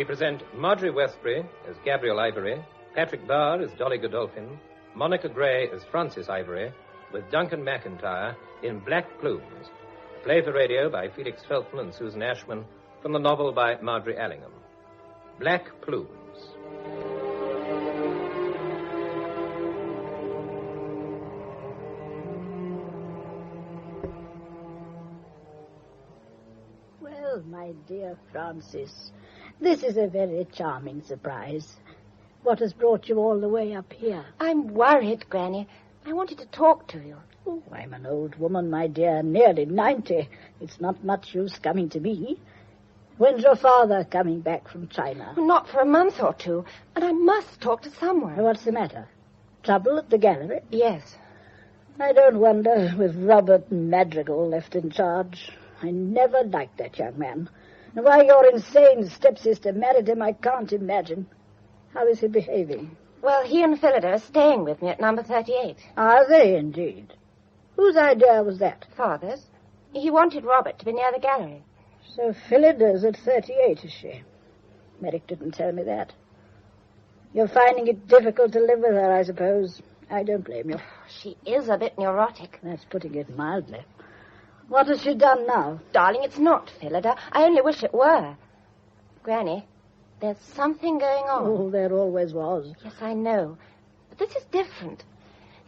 present Margery Westbury as Gabrielle Ivory, Patrick Barr as Dolly Godolphin, Monica Gray as Frances Ivory, with Duncan McIntyre in Black Plumes, a play for radio by Felix Felton and Susan Ashman, from the novel by Margery Allingham. Black Plumes. Well, my dear Frances, this is a very charming surprise. What has brought you all the way up here? I'm worried, Granny. I wanted to talk to you. Oh, I'm an old woman, my dear, nearly 90. It's not much use coming to me. When's your father coming back from China? Not for a month or two, and I must talk to someone. What's the matter? Trouble at the gallery? Yes. I don't wonder, with Robert Madrigal left in charge. I never liked that young man. And why your insane stepsister married him, I can't imagine. How is he behaving? Well, he and Phillida are staying with me at number 38. Are they, indeed? Whose idea was that? Father's. He wanted Robert to be near the gallery. So Phillida's at 38, is she? Merrick didn't tell me that. You're finding it difficult to live with her, I suppose. I don't blame you. She is a bit neurotic. That's putting it mildly. What has she done now? Darling, it's not Phillida. I only wish it were. Granny, there's something going on. Oh, there always was. Yes, I know. But this is different.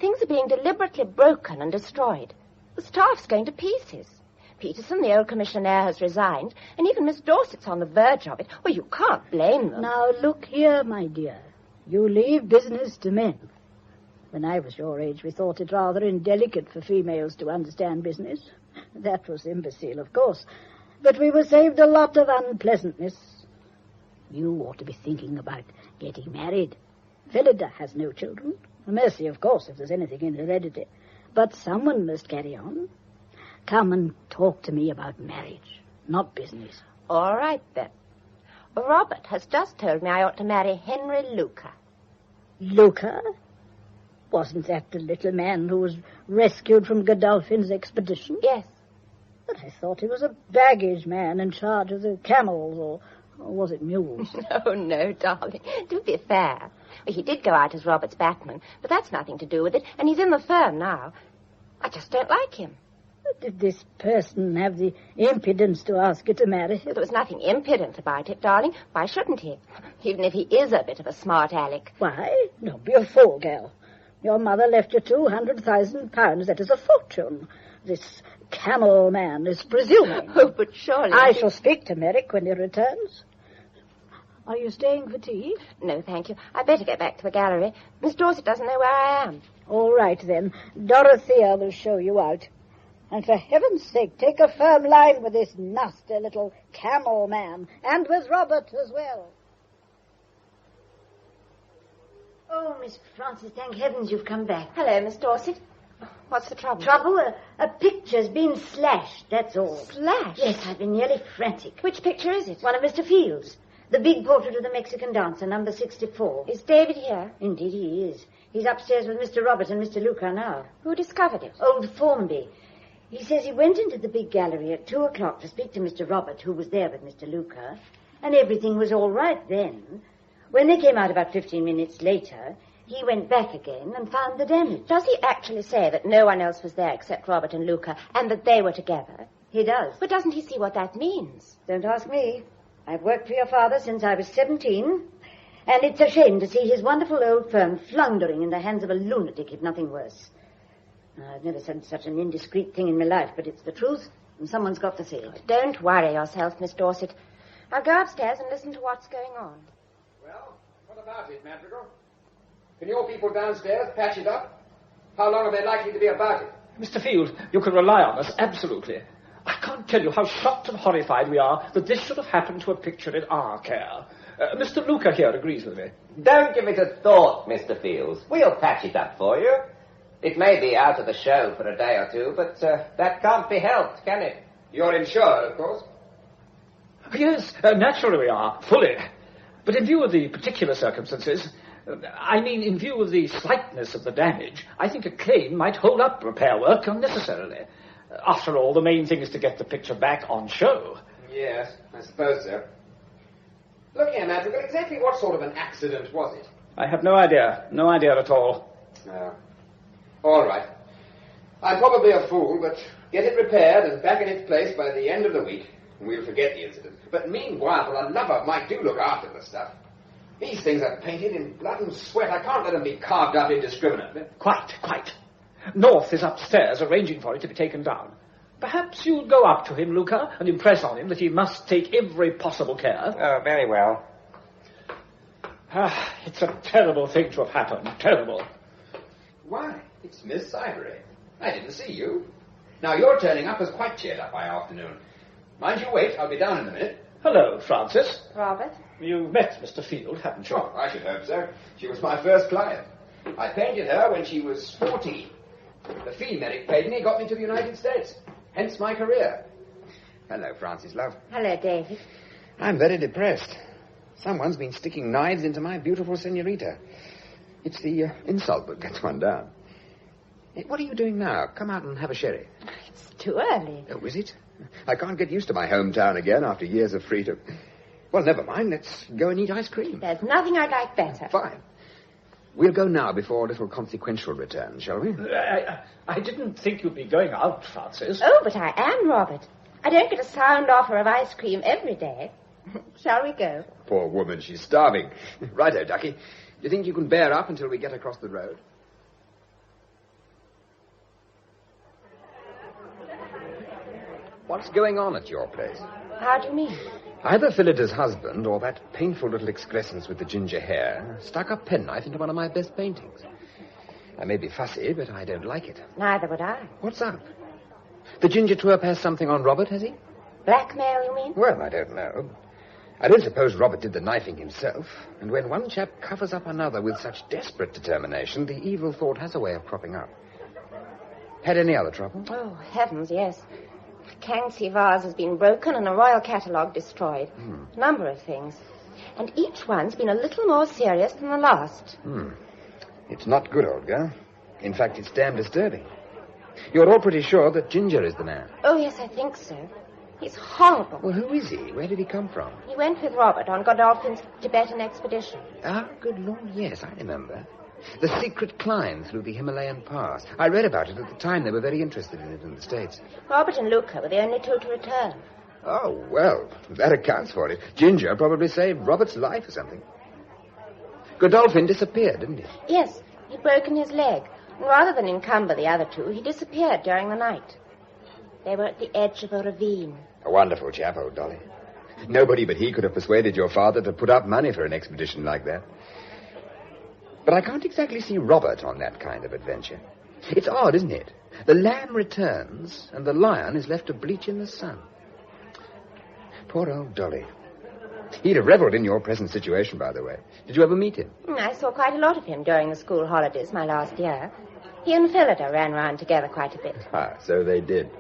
Things are being deliberately broken and destroyed. The staff's going to pieces. Peterson, the old commissionaire, has resigned, and even Miss Dorset's on the verge of it. Well, you can't blame them. Now, look here, my dear. You leave business to men. When I was your age, we thought it rather indelicate for females to understand business. That was imbecile, of course. But we were saved a lot of unpleasantness. You ought to be thinking about getting married. Phillida has no children. A mercy, of course, if there's anything in heredity. But someone must carry on. Come and talk to me about marriage, not business. All right, then. Robert has just told me I ought to marry Henry Luca. Luca? Wasn't that the little man who was rescued from Godolphin's expedition? Yes. But I thought he was a baggage man in charge of the camels, or was it mules? Oh, no, darling. Do be fair. Well, he did go out as Robert's batman, but that's nothing to do with it, and he's in the firm now. I just don't like him. Did this person have the impudence to ask you to marry him? There was nothing impudent about it, darling. Why shouldn't he? Even if he is a bit of a smart aleck. Why? Don't be a fool, girl. Your mother left you £200,000. That is a fortune. This camel man is presuming. Oh, but surely... I shall speak to Merrick when he returns. Are you staying for tea? No, thank you. I'd better get back to the gallery. Miss Dorset doesn't know where I am. All right, then. Dorothea will show you out. And for heaven's sake, take a firm line with this nasty little camel man, and with Robert as well. Oh, Miss Frances, thank heavens you've come back. Hello, Miss Dorset. What's the trouble? Trouble? A picture's been slashed, that's all. Slashed? Yes, I've been nearly frantic. Which picture is it? One of Mr. Fields. The big portrait of the Mexican dancer, number 64. Is David here? Indeed he is. He's upstairs with Mr. Robert and Mr. Luca now. Who discovered it? Old Formby. He says he went into the big gallery at 2 o'clock to speak to Mr. Robert, who was there with Mr. Luca, and everything was all right then. When they came out about 15 minutes later, he went back again and found the damage. Does he actually say that no one else was there except Robert and Luca, and that they were together? He does. But doesn't he see what that means? Don't ask me. I've worked for your father since I was 17, and it's a shame to see his wonderful old firm floundering in the hands of a lunatic, if nothing worse. I've never said such an indiscreet thing in my life, but it's the truth, and someone's got to say it. Don't worry yourself, Miss Dorset. I'll go upstairs and listen to what's going on. Well, what about it, Madrigal? Can your people downstairs patch it up? How long are they likely to be about it? Mr. Field, you can rely on us, absolutely. I can't tell you how shocked and horrified we are that this should have happened to a picture in our care. Mr. Luca here agrees with me. Don't give it a thought, Mr. Fields. We'll patch it up for you. It may be out of the show for a day or two, but that can't be helped, can it? You're insured, of course. Yes, naturally we are, fully. But in view of the particular circumstances, I mean in view of the slightness of the damage, I think a claim might hold up repair work unnecessarily. After all, the main thing is to get the picture back on show. Yes, I suppose so. Look here, Madrigal, exactly what sort of an accident was it? I have no idea. No idea at all. All right. I'm probably a fool, but get it repaired and back in its place by the end of the week, and we'll forget the incident. But meanwhile, a lover might do look after the stuff. These things are painted in blood and sweat. I can't let them be carved up indiscriminately. Quite. North is upstairs arranging for it to be taken down. Perhaps you'll go up to him, Luca, and impress on him that he must take every possible care. Oh, very well. It's a terrible thing to have happened. Terrible. Why, it's Miss Ivory. I didn't see you. Now, your turning up has quite cheered up my afternoon. Mind you wait, I'll be down in a minute. Hello, Frances. Robert? You met Mr. Field, haven't you? Oh, I should hope so. She was my first client. I painted her when she was 14. The fee Merrick paid me got me to the United States. Hence my career. Hello, Frances, love. Hello, David. I'm very depressed. Someone's been sticking knives into my beautiful senorita. It's the insult that gets one down. Hey, what are you doing now? Come out and have a sherry. It's too early. Oh, is it? I can't get used to my hometown again after years of freedom. Well, never mind. Let's go and eat ice cream. There's nothing I'd like better. Fine. We'll go now before a little consequential return, shall we? I didn't think you'd be going out, Frances. Oh, but I am, Robert. I don't get a sound offer of ice cream every day. Shall we go? Poor woman, she's starving. Righto, Ducky. Do you think you can bear up until we get across the road? What's going on at your place? How do you mean? Either Phillida's husband or that painful little excrescence with the ginger hair stuck a penknife into one of my best paintings. I may be fussy, but I don't like it. Neither would I. What's up? The ginger twerp has something on Robert, has he? Blackmail, you mean? Well, I don't know. I don't suppose Robert did the knifing himself. And when one chap covers up another with such desperate determination, the evil thought has a way of cropping up. Had any other trouble? Oh, heavens, yes. The Kangxi vase has been broken and a royal catalogue destroyed. A number of things. And each one's been a little more serious than the last. It's not good, old girl. In fact, it's damn disturbing. You're all pretty sure that Ginger is the man. Oh, yes, I think so. He's horrible. Well, who is he? Where did he come from? He went with Robert on Godolphin's Tibetan expedition. Ah, good Lord, yes, I remember. The secret climb through the Himalayan pass. I read about it at the time. They were very interested in it in the States. Robert and Luca were the only two to return. Oh, well, that accounts for it. Ginger probably saved Robert's life or something. Godolphin disappeared, didn't he? Yes, he'd broken his leg. And rather than encumber the other two, he disappeared during the night. They were at the edge of a ravine. A wonderful chap, old Dolly. Nobody but he could have persuaded your father to put up money for an expedition like that. But I can't exactly see Robert on that kind of adventure. It's odd, isn't it? The lamb returns, and the lion is left to bleach in the sun. Poor old Dolly. He'd have revelled in your present situation, by the way. Did you ever meet him? I saw quite a lot of him during the school holidays my last year. He and Phillida ran round together quite a bit. Ah, so they did.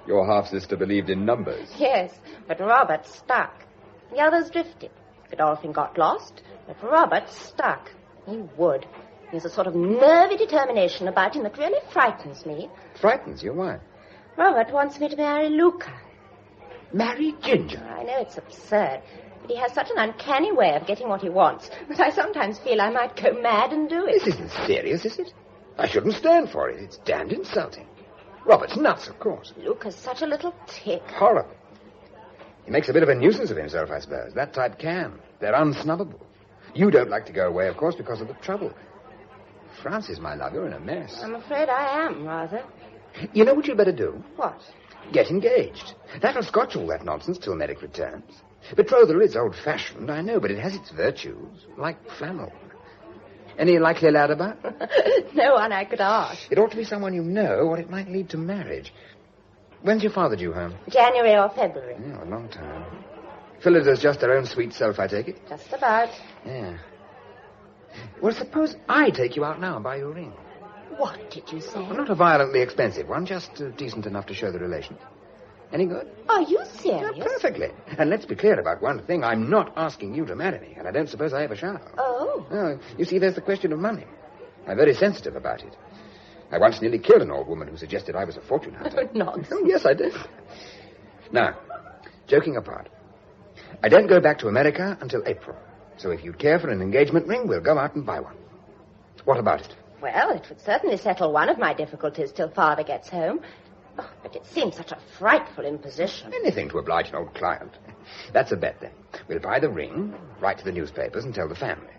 Your half-sister believed in numbers. Yes, but Robert stuck. The others drifted. Godolphin got lost, but Robert stuck. He would. There's a sort of nervy determination about him that really frightens me. Frightens you? Why? Robert wants me to marry Luca. Marry Ginger? I know it's absurd, but he has such an uncanny way of getting what he wants that I sometimes feel I might go mad and do it. This isn't serious, is it? I shouldn't stand for it. It's damned insulting. Robert's nuts, of course. Luca's such a little tick. Horrible. He makes a bit of a nuisance of himself, I suppose. That type can. They're unsnubbable. You don't like to go away, of course, because of the trouble. Frances, my love, you're in a mess. I'm afraid I am, rather. You know what you'd better do? What? Get engaged. That'll scotch all that nonsense till Merrick returns. Betrothal is old-fashioned, I know, but it has its virtues, like flannel. Any likely lad about? No one I could ask. It ought to be someone you know, or it might lead to marriage. When's your father due home? January or February. Oh, a long time. Phillida's just her own sweet self, I take it? Just about. Yeah. Well, suppose I take you out now and buy you a ring. What did you say? Well, not a violently expensive one, just decent enough to show the relation. Any good? Are you serious? Yeah, perfectly. And let's be clear about one thing. I'm not asking you to marry me, and I don't suppose I ever shall. Oh. No, you see, there's the question of money. I'm very sensitive about it. I once nearly killed an old woman who suggested I was a fortune hunter. Nonsense. Oh, yes, I did. Now, joking apart, I don't go back to America until April. So if you'd care for an engagement ring, we'll go out and buy one. What about it? Well, it would certainly settle one of my difficulties till Father gets home. Oh, but it seems such a frightful imposition. Anything to oblige an old client. That's a bet, then. We'll buy the ring, write to the newspapers, and tell the family.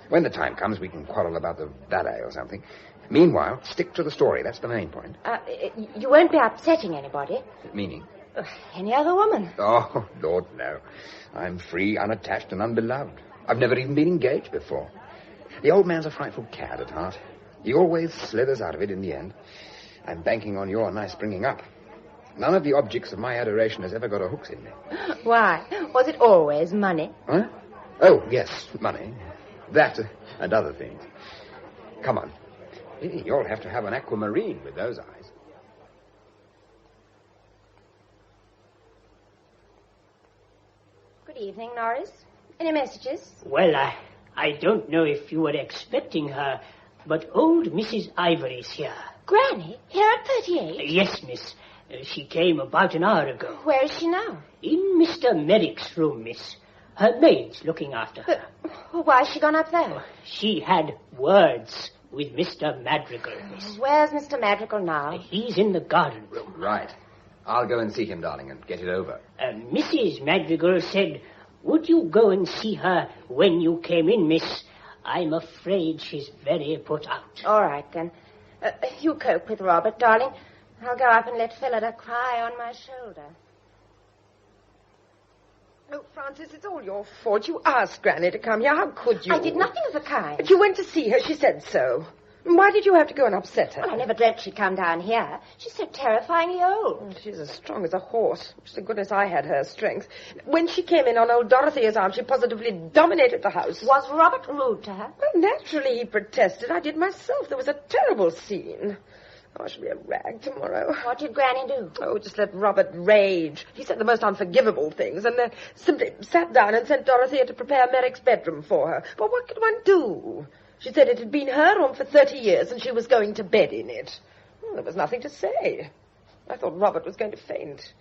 When the time comes, we can quarrel about the valet or something. Meanwhile, stick to the story. That's the main point. You won't be upsetting anybody? Meaning? Any other woman. Oh, Lord, no. I'm free, unattached, and unbeloved. I've never even been engaged before. The old man's a frightful cad at heart. He always slithers out of it in the end. I'm banking on your nice bringing up. None of the objects of my adoration has ever got a hooks in me. Why? Was it always money? Huh? Oh, yes, money. That and other things. Come on. You'll have to have an aquamarine with those eyes. Good evening, Norris. Any messages? Well, I don't know if you were expecting her, but old Mrs. Ivory's here. Granny? Here at 38? Yes, miss. She came about an hour ago. Where is she now? In Mr. Merrick's room, miss. Her maid's looking after her. But why has she gone up there? She had words with Mr. Madrigal, miss. Where's Mr. Madrigal now? He's in the garden room. Right. I'll go and see him, darling, and get it over. Mrs. Madrigal said, would you go and see her when you came in, miss? I'm afraid she's very put out. All right, then. You cope with Robert, darling. I'll go up and let Phillida cry on my shoulder. Oh, Frances, it's all your fault. You asked Granny to come here. How could you? I did nothing of the kind. But you went to see her. She said so. Why did you have to go and upset her? Well, I never dreamt she'd come down here. She's so terrifyingly old. She's as strong as a horse. Thank goodness I had her strength. When she came in on old Dorothea's arm, she positively dominated the house. Was Robert rude to her? Well, naturally he protested. I did myself. There was a terrible scene. Oh, I shall be a rag tomorrow. What did Granny do? Oh, just let Robert rage. He said the most unforgivable things and then simply sat down and sent Dorothea to prepare Merrick's bedroom for her. But what could one do? She said it had been her room for 30 years and she was going to bed in it. Well, there was nothing to say. I thought Robert was going to faint.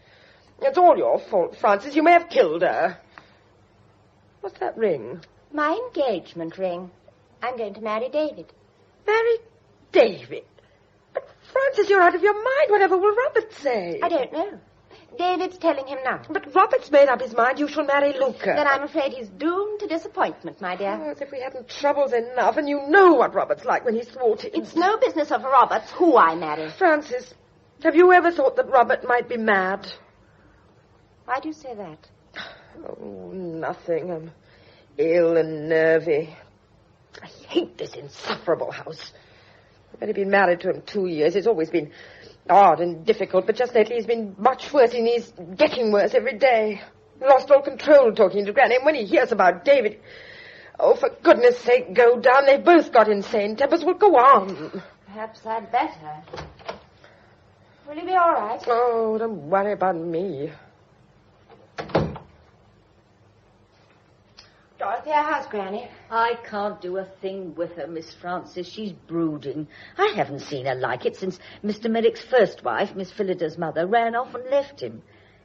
It's all your fault, Frances. You may have killed her. What's that ring? My engagement ring. I'm going to marry David. Marry David? But, Frances, you're out of your mind. Whatever will Robert say? I don't know. David's telling him now. But Robert's made up his mind. You shall marry Luca. Then I'm afraid he's doomed to disappointment, my dear. Oh, as if we hadn't troubles enough, and you know what Robert's like when he's thwarted. It's no business of Robert's who I marry. Frances, have you ever thought that Robert might be mad? Why do you say that? Oh, nothing. I'm ill and nervy. I hate this insufferable house. I've only been married to him 2 years. It's always been odd and difficult, but just lately he's been much worse, and he's getting worse every day. Lost all control talking to Granny, and when he hears about David... Oh, for goodness sake, go down. They've both got insane tempers. Well, go on. Perhaps I'd better. Will you be all right? Oh, don't worry about me. Dorothea, how's Granny? I can't do a thing with her, Miss Frances. She's brooding. I haven't seen her like it since Mr. Merrick's first wife, Miss Phillida's mother, ran off and left him.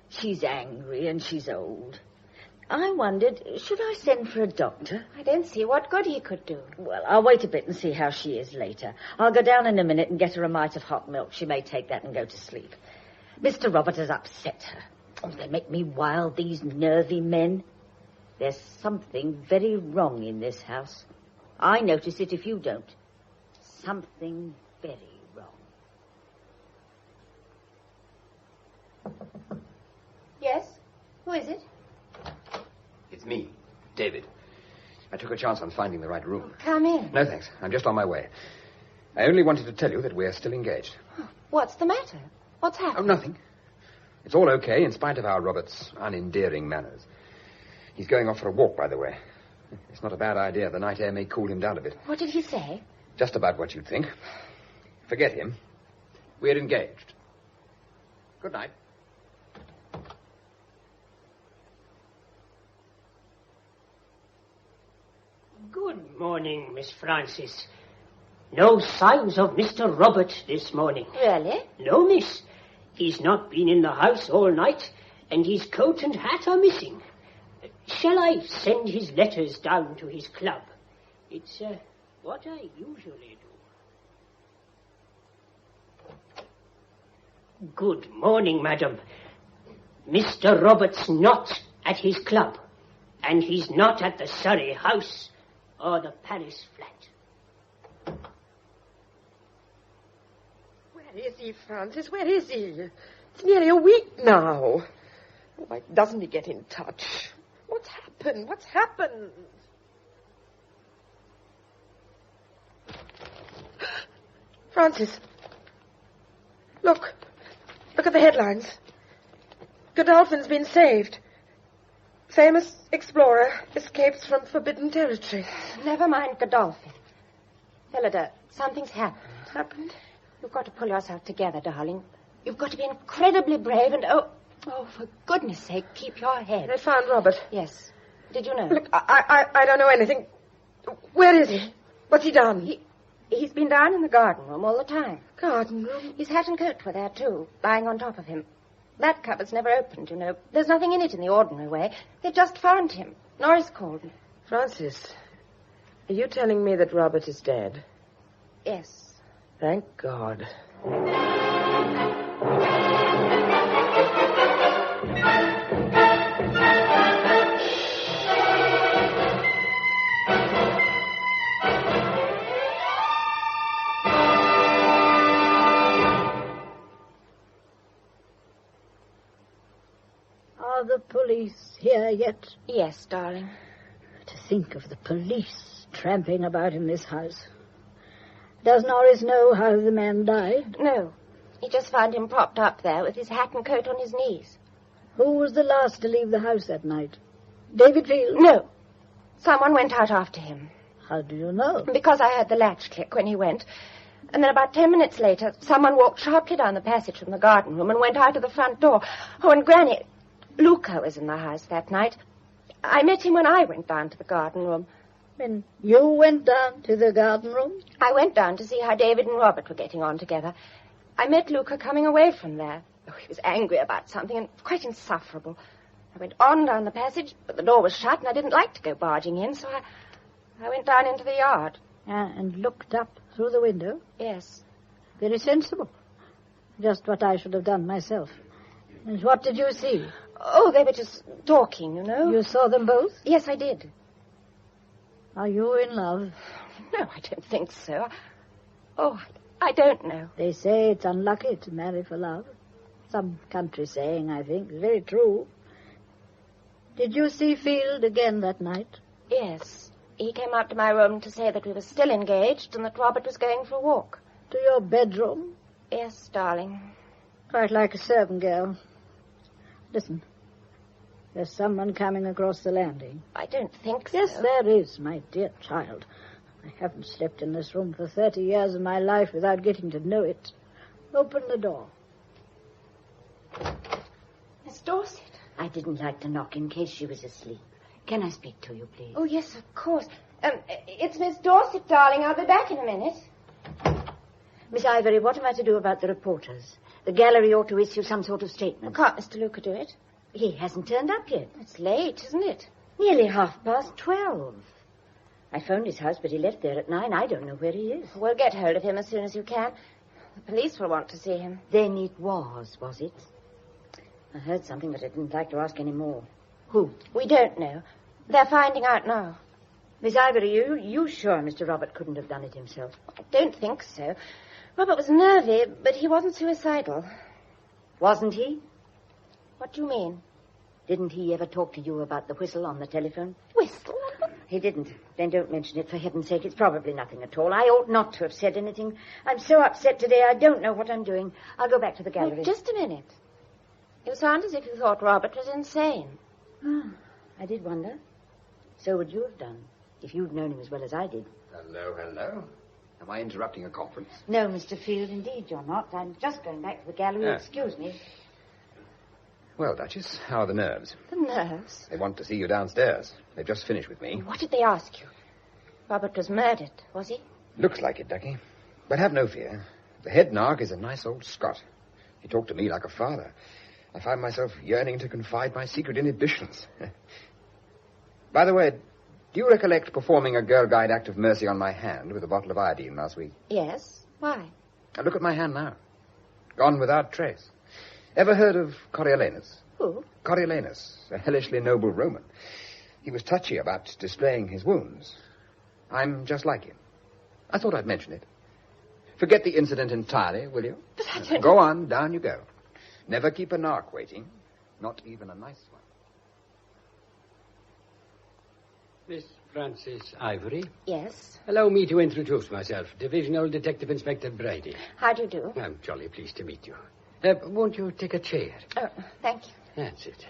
She's angry and she's old. I wondered, should I send for a doctor? I don't see what good he could do. Well, I'll wait a bit and see how she is later. I'll go down in a minute and get her a mite of hot milk. She may take that and go to sleep. Mr. Robert has upset her. Oh, they make me wild, these nervy men. There's something very wrong in this house. I notice it if you don't. Something very wrong. Yes? Who is it? It's me, David. I took a chance on finding the right room. Come in. No, thanks. I'm just on my way. I only wanted to tell you that we're still engaged. What's the matter? What's happened? Oh, nothing. It's all okay, in spite of our Robert's unendearing manners. He's going off for a walk, by the way. It's not a bad idea. The night air may cool him down a bit. What did he say? Just about what you'd think. Forget him. We're engaged. Good night. Good morning, Miss Frances. No signs of Mr. Robert this morning. Really? No, miss. He's not been in the house all night, and his coat and hat are missing. Shall I send his letters down to his club? It's what I usually do. Good morning, madam. Mr. Robert's not at his club, and he's not at the Surrey house or the Paris flat. Where is he, Francis? Where is he? It's nearly a week now. Why doesn't he get in touch? What's happened? What's happened? Francis. Look. Look at the headlines. Godolphin's been saved. Famous explorer escapes from forbidden territory. Never mind Godolphin. Phillida, something's happened. Happened? You've got to pull yourself together, darling. You've got to be incredibly brave and, oh, for goodness sake, keep your head. They found Robert. Yes. Did you know? Look, I don't know anything. Where is he? What's he done? He's been down in the garden room all the time. Garden room? His hat and coat were there, too, lying on top of him. That cupboard's never opened, you know. There's nothing in it in the ordinary way. They just found him. Norris called me. Francis, are you telling me that Robert is dead? Yes. Thank God. Are the police here yet? Yes, darling. To think of the police tramping about in this house. Does Norris know how the man died? No. He just found him propped up there with his hat and coat on his knees. Who was the last to leave the house that night? David Field? No. Someone went out after him. How do you know? Because I heard the latch click when he went. And then about 10 minutes later, someone walked sharply down the passage from the garden room and went out of the front door. Oh, and Granny... Luca was in the house that night. I met him when I went down to the garden room. When you went down to the garden room? I went down to see how David and Robert were getting on together. I met Luca coming away from there. Oh, he was angry about something and quite insufferable. I went on down the passage, but the door was shut and I didn't like to go barging in, so I went down into the yard. And looked up through the window? Yes. Very sensible. Just what I should have done myself. And what did you see? Oh, they were just talking, you know. You saw them both? Yes, I did. Are you in love? No, I don't think so. Oh, I don't know. They say it's unlucky to marry for love. Some country saying, I think. It's very true. Did you see Field again that night? Yes. He came up to my room to say that we were still engaged and that Robert was going for a walk. To your bedroom? Yes, darling. Quite like a servant girl. Listen. There's someone coming across the landing. I don't think so. Yes, there is, my dear child. I haven't slept in this room for 30 years of my life without getting to know it. Open the door. Miss Dorset. I didn't like to knock in case she was asleep. Can I speak to you, please? Oh, yes, of course. It's Miss Dorset, darling. I'll be back in a minute. Miss Ivory, what am I to do about the reporters? The gallery ought to issue some sort of statement. Can't Mr. Luca do it? He hasn't turned up yet. It's late, isn't it? Nearly 12:30. I phoned his house, but he left there at 9. I don't know where he is. We'll get hold of him as soon as you can. The police will want to see him. Then it was it? I heard something, but I didn't like to ask any more. Who? We don't know. They're finding out now. Miss Ivory, you sure Mr. Robert couldn't have done it himself? I don't think so. Robert was nervy, but he wasn't suicidal. Wasn't he? What do you mean? Didn't he ever talk to you about the whistle on the telephone? Whistle? He didn't. Then don't mention it, for heaven's sake. It's probably nothing at all. I ought not to have said anything. I'm so upset today, I don't know what I'm doing. I'll go back to the gallery. Wait, just a minute. You sound as if you thought Robert was insane. I did wonder. So would you have done, if you'd known him as well as I did. Hello. Am I interrupting a conference? No, Mr. Field, indeed you're not. I'm just going back to the gallery. Excuse me. Well, Duchess, how are the nerves? The nerves? They want to see you downstairs. They've just finished with me. What did they ask you? Robert was murdered, was he? Looks like it, Ducky. But have no fear. The head narc is a nice old Scot. He talked to me like a father. I find myself yearning to confide my secret inhibitions. By the way, do you recollect performing a Girl Guide act of mercy on my hand with a bottle of iodine last week? Yes. Why? Now look at my hand now. Gone without trace. Ever heard of Coriolanus? Who? Coriolanus, a hellishly noble Roman. He was touchy about displaying his wounds. I'm just like him. I thought I'd mention it. Forget the incident entirely, will you? But I don't... Go on, down you go. Never keep a narc waiting, not even a nice one. Miss Frances Ivory? Yes. Allow me to introduce myself, Divisional Detective Inspector Brady. How do you do? I'm jolly pleased to meet you. Won't you take a chair? Oh, thank you. That's it.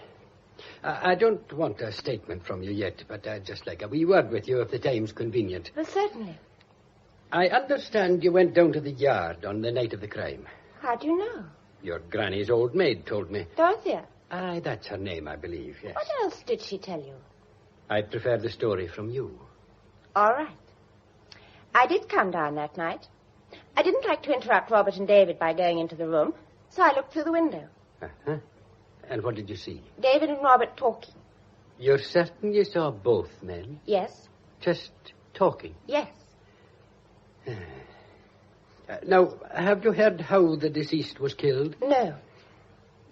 I don't want a statement from you yet, but I'd just like a wee word with you if the time's convenient. Well, certainly. I understand you went down to the yard on the night of the crime. How do you know? Your granny's old maid told me. Dorothea. Aye, that's her name, I believe, yes. What else did she tell you? I prefer the story from you. All right. I did come down that night. I didn't like to interrupt Robert and David by going into the room, so I looked through the window. Uh-huh. And what did you see? David and Robert talking. You're certain you saw both men? Yes. Just talking? Yes. Now, have you heard how the deceased was killed? No.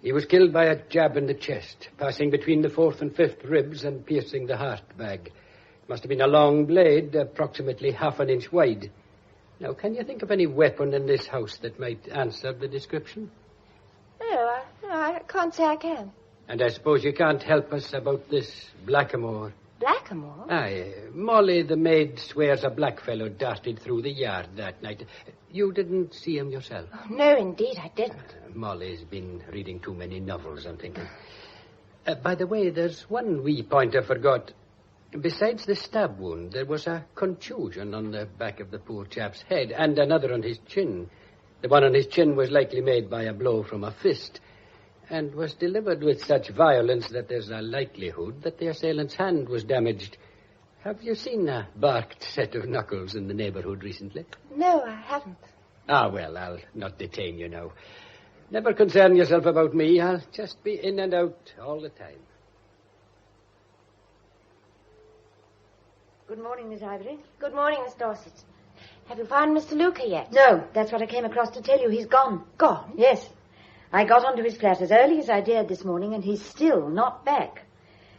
He was killed by a jab in the chest, passing between the 4th and 5th ribs and piercing the heart bag. It must have been a long blade, approximately half an inch wide. Now, can you think of any weapon in this house that might answer the description? No, I can't say I can. And I suppose you can't help us about this Blackamoor. Blackamoor? Aye. Molly, the maid, swears a black fellow darted through the yard that night. You didn't see him yourself? Oh, no, indeed, I didn't. Molly's been reading too many novels, I'm thinking. By the way, there's one wee point I forgot. Besides the stab wound, there was a contusion on the back of the poor chap's head and another on his chin. The one on his chin was likely made by a blow from a fist and was delivered with such violence that there's a likelihood that the assailant's hand was damaged. Have you seen a barked set of knuckles in the neighborhood recently? No, I haven't. Ah, well, I'll not detain you now. Never concern yourself about me. I'll just be in and out all the time. Good morning, Miss Ivory. Good morning, Miss Dorset. Have you found Mr. Luca yet? No, that's what I came across to tell you. He's gone. Gone? Yes. I got onto his flat as early as I dared this morning, and he's still not back.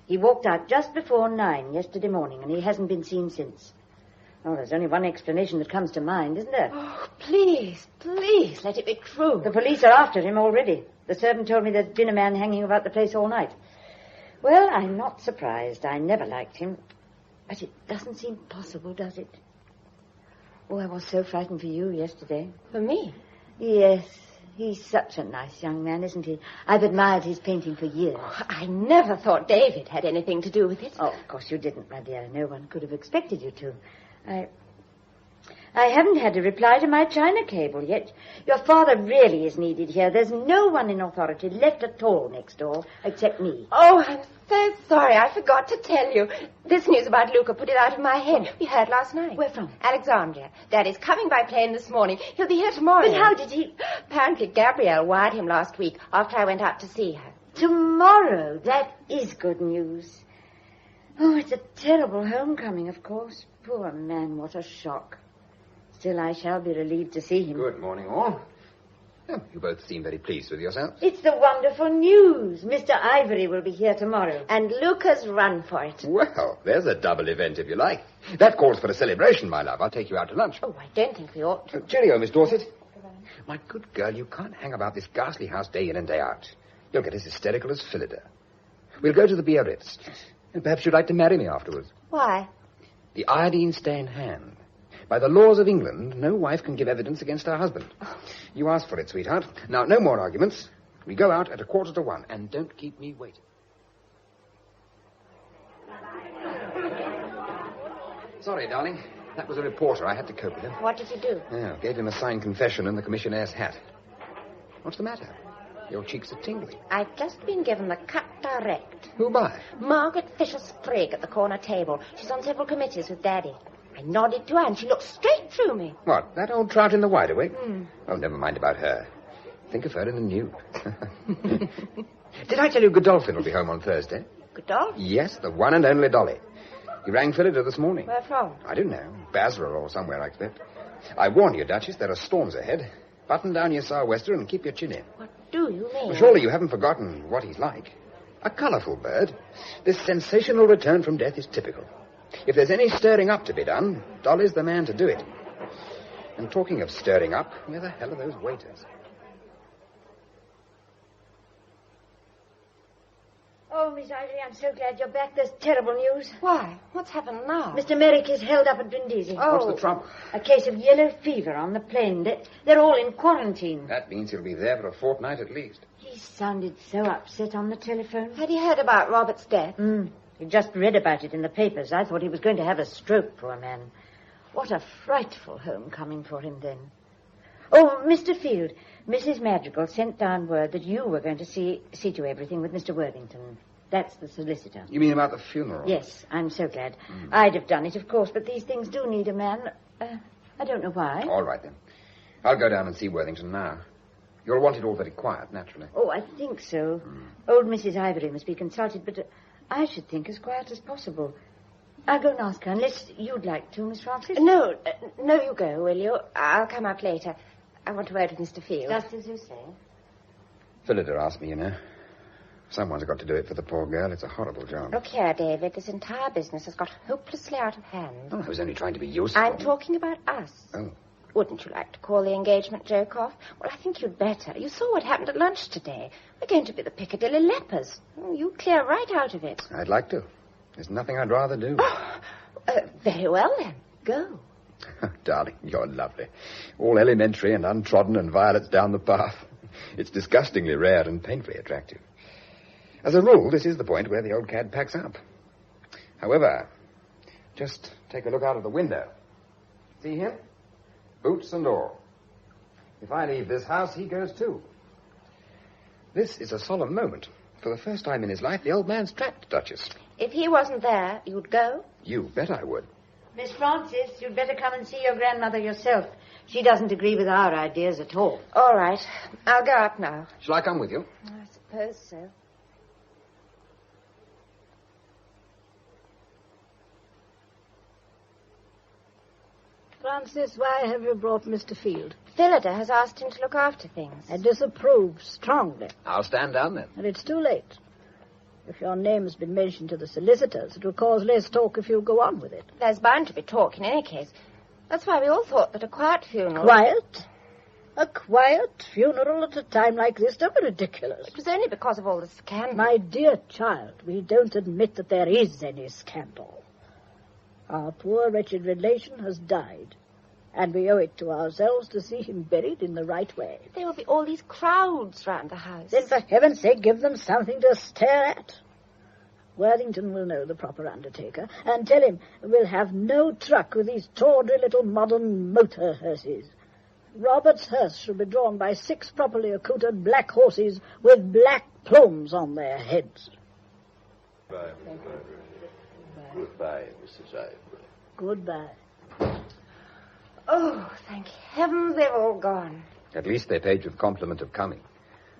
He walked out just before 9 yesterday morning, and he hasn't been seen since. Oh, there's only one explanation that comes to mind, isn't there? Oh, please, please, let it be true. The police are after him already. The servant told me there's been a man hanging about the place all night. Well, I'm not surprised. I never liked him. But it doesn't seem possible, does it? Oh, I was so frightened for you yesterday. For me? Yes. He's such a nice young man, isn't he? I've admired his painting for years. Oh, I never thought David had anything to do with it. Oh, of course you didn't, my dear. No one could have expected you to. I haven't had a reply to my China cable yet. Your father really is needed here. There's no one in authority left at all next door except me. Oh, I'm so sorry. I forgot to tell you. This news about Luca put it out of my head. We heard last night. Where from? Alexandria. Daddy's coming by plane this morning. He'll be here tomorrow. But how did he... Apparently Gabrielle wired him last week after I went out to see her. Tomorrow? That is good news. Oh, it's a terrible homecoming, of course. Poor man, what a shock. Still, I shall be relieved to see him. Good morning, all. Oh, you both seem very pleased with yourselves. It's the wonderful news. Mr. Ivory will be here tomorrow. And Luca's run for it. Well, there's a double event, if you like. That calls for a celebration, my love. I'll take you out to lunch. Oh, I don't think we ought to. Cheerio, Miss Dorset. My good girl, you can't hang about this ghastly house day in and day out. You'll get as hysterical as Phillida. We'll go to the Biarritz. And perhaps you'd like to marry me afterwards. Why? The iodine-stained hand. By the laws of England, no wife can give evidence against her husband. You asked for it, sweetheart. Now, no more arguments. We go out at 1:45, and don't keep me waiting. Sorry, darling. That was a reporter. I had to cope with him. What did you do? Yeah, gave him a signed confession and the commissionaire's hat. What's the matter? Your cheeks are tingling. I've just been given the cut direct. Who by? Margaret Fisher-Sprigg at the corner table. She's on several committees with Daddy. I nodded to her and she looked straight through me. What, that old trout in the wide awake? Oh, never mind about her. Think of her in the nude. Did I tell you Godolphin will be home on Thursday? Godolphin? Yes, the one and only Dolly. He rang Phillida this morning. Where from? I don't know. Basra or somewhere, I expect. I warn you, Duchess, there are storms ahead. Button down your sou'wester and keep your chin in. What do you mean? Well, surely you haven't forgotten what he's like. A colourful bird. This sensational return from death is typical. If there's any stirring up to be done, Dolly's the man to do it. And talking of stirring up, where the hell are those waiters? Oh, Miss Ivory, I'm so glad you're back. There's terrible news. Why? What's happened now? Mr. Merrick is held up at Brindisi. Oh. What's the trouble? A case of yellow fever on the plane. They're all in quarantine. That means he'll be there for a fortnight at least. He sounded so upset on the telephone. Had you heard about Robert's death? He just read about it in the papers. I thought he was going to have a stroke, poor man. What a frightful homecoming for him then. Oh, Mr. Field, Mrs. Madrigal sent down word that you were going to see to everything with Mr. Worthington. That's the solicitor. You mean about the funeral? Yes, I'm so glad. I'd have done it, of course, but these things do need a man. I don't know why. All right, then. I'll go down and see Worthington now. You'll want it all very quiet, naturally. Oh, I think so. Old Mrs. Ivory must be consulted, but I should think as quiet as possible. I'll go and ask her, unless you'd like to, Miss Frances. No, you go, will you? I'll come up later. I want to word with Mr. Field. Just as you say. Phillida asked me, you know. Someone's got to do it for the poor girl. It's a horrible job. Look here, David. This entire business has got hopelessly out of hand. Oh, I was only trying to be useful. I'm talking about us. Oh. Wouldn't you like to call the engagement joke off? Well, I think you'd better. You saw what happened at lunch today. We're going to be the Piccadilly lepers. You clear right out of it. I'd like to. There's nothing I'd rather do. Very well, then. Go. Darling, you're lovely. All elementary and untrodden and violets down the path. It's disgustingly rare and painfully attractive. As a rule, this is the point where the old cad packs up. However, just take a look out of the window. See him? Boots and all. If I leave this house, he goes too. This is a solemn moment. For the first time in his life, the old man's trapped, Duchess. If he wasn't there, you'd go? You bet I would. Miss Frances, you'd better come and see your grandmother yourself. She doesn't agree with our ideas at all. All right. I'll go up now. Shall I come with you? I suppose so. Frances, why have you brought Mr. Field? Phillida has asked him to look after things. I disapprove strongly. I'll stand down then. And it's too late. If your name has been mentioned to the solicitors, it will cause less talk if you go on with it. There's bound to be talk in any case. That's why we all thought that a quiet funeral... Quiet? A quiet funeral at a time like this? Don't be ridiculous. It was only because of all the scandal. My dear child, we don't admit that there is any scandal. Our poor, wretched relation has died, and we owe it to ourselves to see him buried in the right way. There will be all these crowds round the house. Then, for heaven's sake, give them something to stare at. Worthington will know the proper undertaker, and tell him we'll have no truck with these tawdry little modern motor hearses. Robert's hearse shall be drawn by 6 properly accoutred black horses with black plumes on their heads. Goodbye, Miss Ivory. Goodbye, Mrs. Ivory. Goodbye. Oh, thank heavens they've all gone. At least they paid you the compliment of coming.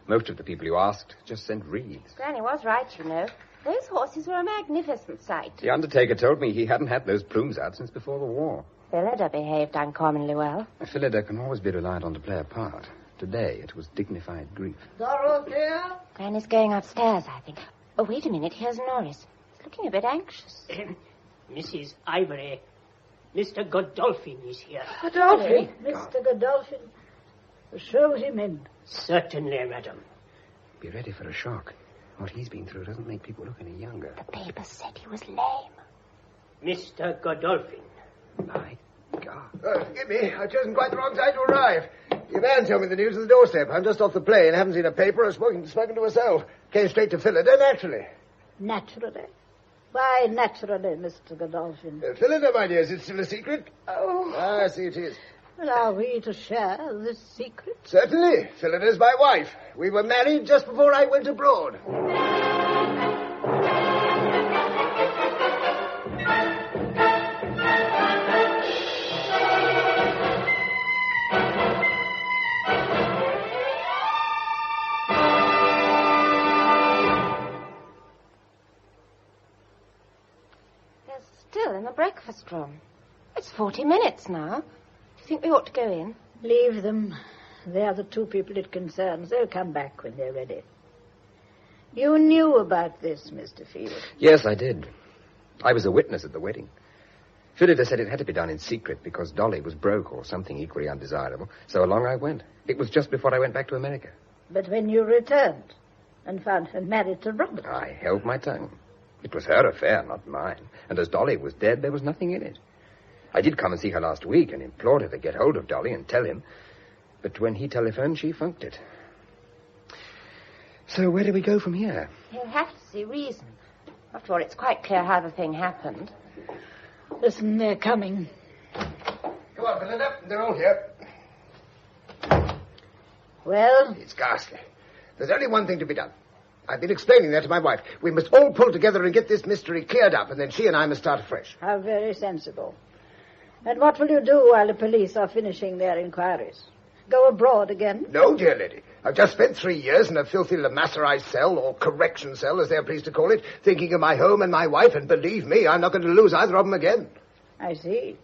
Most of the people you asked just sent wreaths. Granny was right, you know. Those horses were a magnificent sight. The undertaker told me he hadn't had those plumes out since before the war. Phillida behaved uncommonly well. Phillida can always be relied on to play a part. Today it was dignified grief. Dorothea? Granny's going upstairs, I think. Oh, wait a minute. Here's Norris. He's looking a bit anxious. Mrs. Ivory, Mr. Godolphin is here. Godolphin? Mr. Godolphin. Show him in. Certainly, madam. Be ready for a shock. What he's been through doesn't make people look any younger. The paper said he was lame. Mr. Godolphin. My God. Forgive me. I've chosen quite the wrong time to arrive. Your man told me the news at the doorstep. I'm just off the plane. Haven't seen a paper or spoken to herself. Came straight to Phillida, naturally. Naturally? Why naturally, Mr. Godolphin? Phillida, my dear, is it still a secret? Oh. I see it is. Well, are we to share this secret? Certainly. Phillida's my wife. We were married just before I went abroad. breakfast room? It's 40 minutes now. Do you think we ought to go in? Leave them. They're the two people it concerns. They'll come back when they're ready. You knew about this, Mr. Field. Yes, I did. I was a witness at the wedding. Phillida said it had to be done in secret because Dolly was broke or something equally undesirable, so along I went. It was just before I went back to America. But when you returned and found her married to Robert... I held my tongue. It was her affair, not mine. And as Dolly was dead, there was nothing in it. I did come and see her last week and implored her to get hold of Dolly and tell him. But when he telephoned, she funked it. So where do we go from here? He'll have to see reason. After all, it's quite clear how the thing happened. Listen, they're coming. Come on, Belinda. They're all here. Well? It's ghastly. There's only one thing to be done. I've been explaining that to my wife. We must all pull together and get this mystery cleared up, and then she and I must start afresh. How very sensible. And what will you do while the police are finishing their inquiries? Go abroad again? No, dear lady. I've just spent 3 years in a filthy lamaserized cell, or correction cell, as they're pleased to call it, thinking of my home and my wife, and believe me, I'm not going to lose either of them again. I see.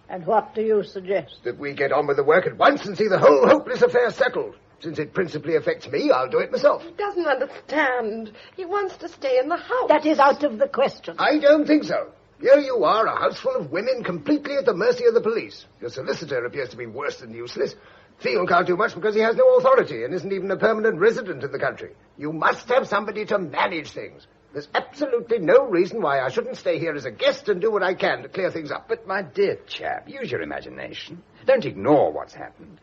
And what do you suggest? That we get on with the work at once and see the whole hopeless affair settled. Since it principally affects me, I'll do it myself. He doesn't understand. He wants to stay in the house. That is out of the question. I don't think so. Here you are, a house full of women completely at the mercy of the police. Your solicitor appears to be worse than useless. Field can't do much because he has no authority and isn't even a permanent resident in the country. You must have somebody to manage things. There's absolutely no reason why I shouldn't stay here as a guest and do what I can to clear things up. But, my dear chap, use your imagination. Don't ignore what's happened.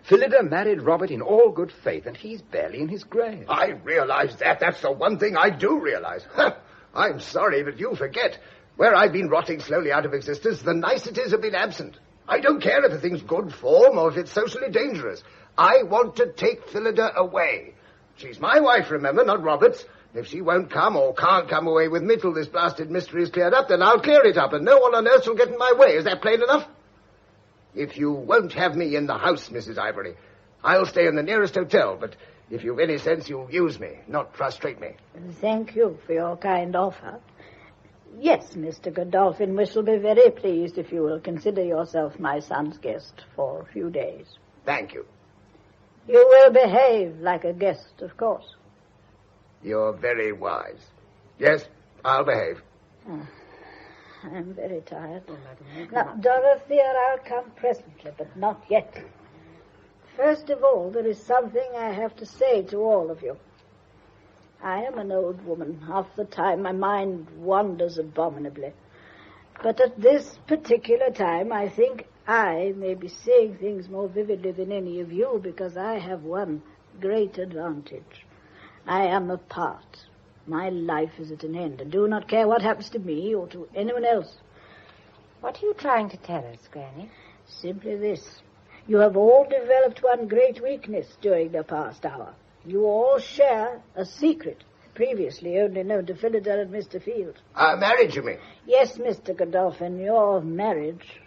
Phillida married Robert in all good faith, and he's barely in his grave. I realize that. That's the one thing I do realize. I'm sorry, but you forget. Where I've been rotting slowly out of existence, the niceties have been absent. I don't care if the thing's good form or if it's socially dangerous. I want to take Phillida away. She's my wife, remember, not Robert's. If she won't come or can't come away with me till this blasted mystery is cleared up, then I'll clear it up, and no one on earth will get in my way. Is that plain enough? If you won't have me in the house, Mrs. Ivory, I'll stay in the nearest hotel, but if you've any sense, you'll use me, not frustrate me. Thank you for your kind offer. Yes, Mr. Godolphin, we shall be very pleased if you will consider yourself my son's guest for a few days. Thank you. You will behave like a guest, of course. You're very wise. Yes, I'll behave. I'm very tired. Now, Dorothea, I'll come presently, but not yet. First of all, there is something I have to say to all of you. I am an old woman. Half the time my mind wanders abominably. But at this particular time, I think I may be seeing things more vividly than any of you because I have one great advantage. I am apart. My life is at an end. I do not care what happens to me or to anyone else. What are you trying to tell us, Granny? Simply this. You have all developed one great weakness during the past hour. You all share a secret, previously only known to Phillida and Mr. Field. Marriage, you mean? Yes, Mr. Godolphin, your marriage.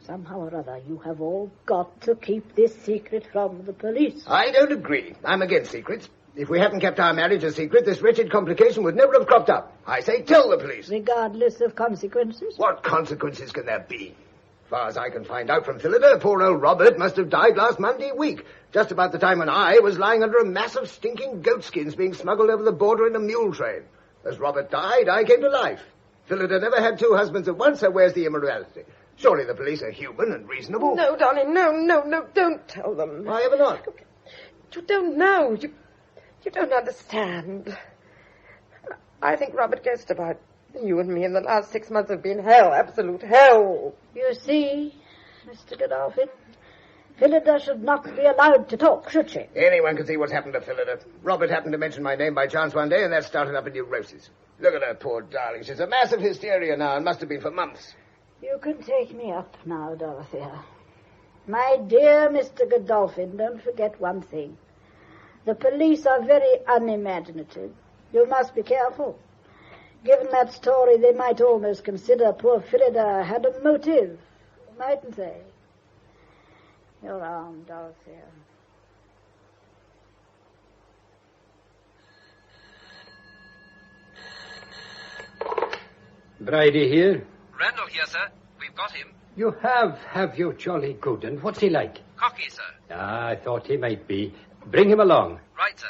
Somehow or other, you have all got to keep this secret from the police. I don't agree. I'm against secrets. If we hadn't kept our marriage a secret, this wretched complication would never have cropped up. I say tell the police. Regardless of consequences? What consequences can there be? As far as I can find out from Phillida, poor old Robert must have died last Monday week, just about the time when I was lying under a mass of stinking goatskins being smuggled over the border in a mule train. As Robert died, I came to life. Phillida never had two husbands at once, so where's the immorality? Surely the police are human and reasonable. No, darling, no, don't tell them. Why ever not? You don't know. You don't understand. I think Robert guessed about you and me in the last 6 months have been hell, absolute hell. You see, Mr. Godolphin, Phillida should not be allowed to talk, should she? Anyone can see what's happened to Phillida. Robert happened to mention my name by chance one day, and that started up a neurosis. Look at her, poor darling. She's a mass of hysteria now, and must have been for months. You can take me up now, Dorothea. My dear Mr. Godolphin, don't forget one thing. The police are very unimaginative. You must be careful. Given that story, they might almost consider poor Phillida had a motive, mightn't they? Your arm, Dorothea. Bridie here. Randall here, sir. We've got him. You have you, jolly good. And what's he like? Cocky, sir. I thought he might be. Bring him along. Right, sir.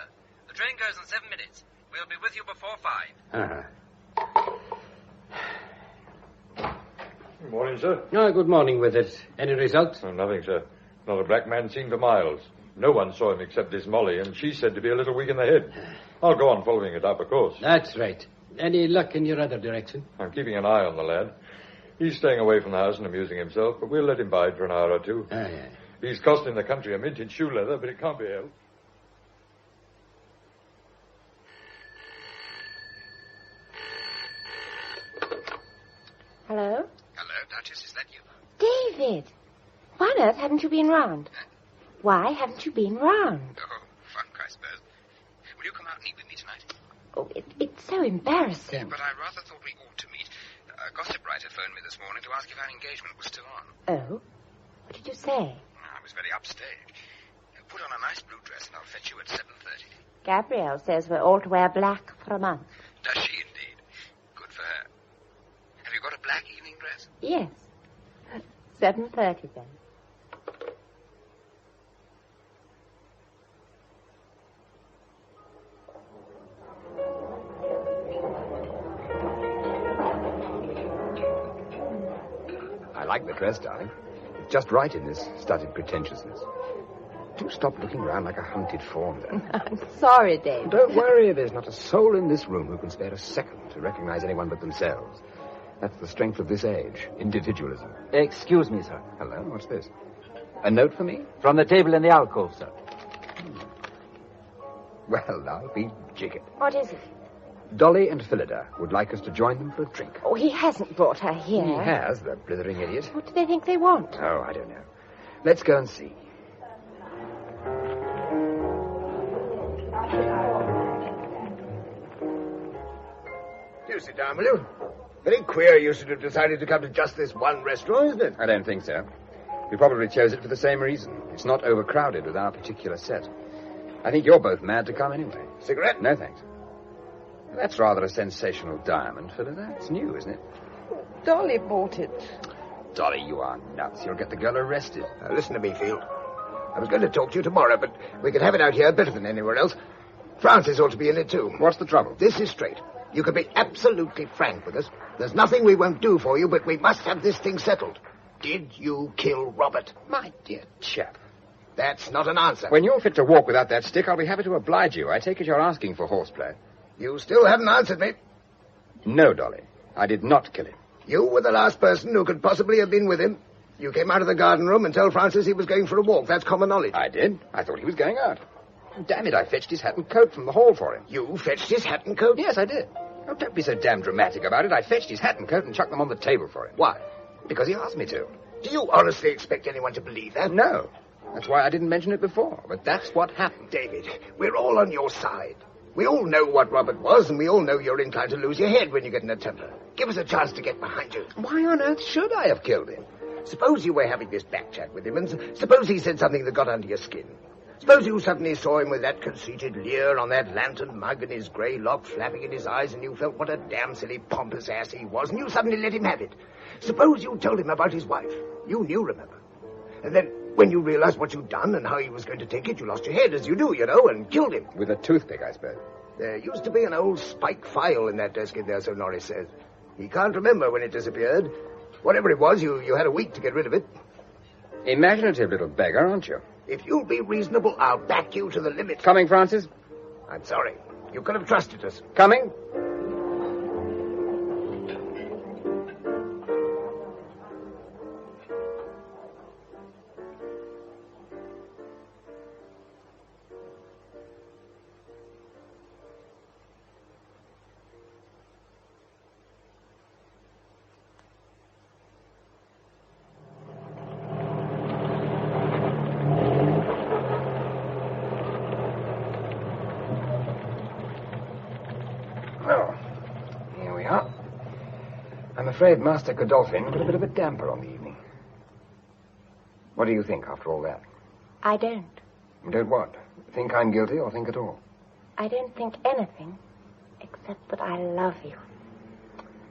The train goes in 7 minutes. We'll be with you before 5. Good morning, sir. Oh, good morning with it. Any results? Oh, nothing, sir. Not a black man seen for miles. No one saw him except this Molly, and she's said to be a little weak in the head. I'll go on following it up, of course. That's right. Any luck in your other direction? I'm keeping an eye on the lad. He's staying away from the house and amusing himself, but we'll let him bide for an hour or two. Yeah. He's costing the country a mint in shoe leather, but it can't be helped. Hello? Hello, Duchess, is that you? David! Why on earth haven't you been round? Why haven't you been round? Oh, funk, I suppose. Will you come out and eat with me tonight? Oh, it's so embarrassing. But I rather thought we ought to meet. A gossip writer phoned me this morning to ask if our engagement was still on. Oh? What did you say? I was very upstage. Put on a nice blue dress and I'll fetch you at 7:30. Gabrielle says we're all to wear black for a month. Does she indeed? Good for her. Have you got a black evening dress? Yes. 7:30 then. I like the dress, darling. It's just right in this studied pretentiousness. Do stop looking round like a hunted fawn, though. I'm sorry, David. Don't worry, there's not a soul in this room who can spare a second to recognize anyone but themselves. That's the strength of this age, individualism. Excuse me, sir. Hello, what's this? A note for me? From the table in the alcove, sir. Well, I'll be jiggered. What is it? Dolly and Phillida would like us to join them for a drink. Oh, he hasn't brought her here. He has, the blithering idiot. What do they think they want? Oh, I don't know. Let's go and see. Do sit down, will you? Very queer you should have decided to come to just this one restaurant, isn't it? I don't think so. We probably chose it for the same reason. It's not overcrowded with our particular set. I think you're both mad to come anyway. Cigarette? No, thanks. That's rather a sensational diamond, Phillida. It's new, isn't it? Dolly bought it. Dolly, you are nuts. You'll get the girl arrested. Now, listen to me, Field. I was going to talk to you tomorrow, but we could have it out here better than anywhere else. Frances ought to be in it, too. What's the trouble? This is straight. You can be absolutely frank with us. There's nothing we won't do for you, but we must have this thing settled. Did you kill Robert? My dear chap. That's not an answer. When you're fit to walk without that stick, I'll be happy to oblige you. I take it you're asking for horseplay. You still haven't answered me. No, Dolly. I did not kill him. You were the last person who could possibly have been with him. You came out of the garden room and told Francis he was going for a walk. That's common knowledge. I did. I thought he was going out. Damn it, I fetched his hat and coat from the hall for him. You fetched his hat and coat? Yes, I did. Oh, don't be so damn dramatic about it. I fetched his hat and coat and chucked them on the table for him. Why? Because he asked me to. Do you honestly expect anyone to believe that? No. That's why I didn't mention it before. But that's what happened. David, we're all on your side. We all know what Robert was, and we all know you're inclined to lose your head when you get in a temper. Give us a chance to get behind you. Why on earth should I have killed him? Suppose you were having this back chat with him, and suppose he said something that got under your skin. Suppose you suddenly saw him with that conceited leer on that lantern mug and his grey lock flapping in his eyes, and you felt what a damn silly pompous ass he was, and you suddenly let him have it. Suppose you told him about his wife. You knew, remember. And then, when you realized what you'd done and how he was going to take it, you lost your head, as you do, you know, and killed him. With a toothpick, I suppose. There used to be an old spike file in that desk in there, so Norris says. He can't remember when it disappeared. Whatever it was, you had a week to get rid of it. Imaginative little beggar, aren't you? If you'll be reasonable, I'll back you to the limit. Coming, Francis? I'm sorry. You could have trusted us. Coming? I'm afraid Master Godolphin put a bit of a damper on the evening. What do you think after all that? I don't. You don't what? Think I'm guilty or think at all? I don't think anything, except that I love you.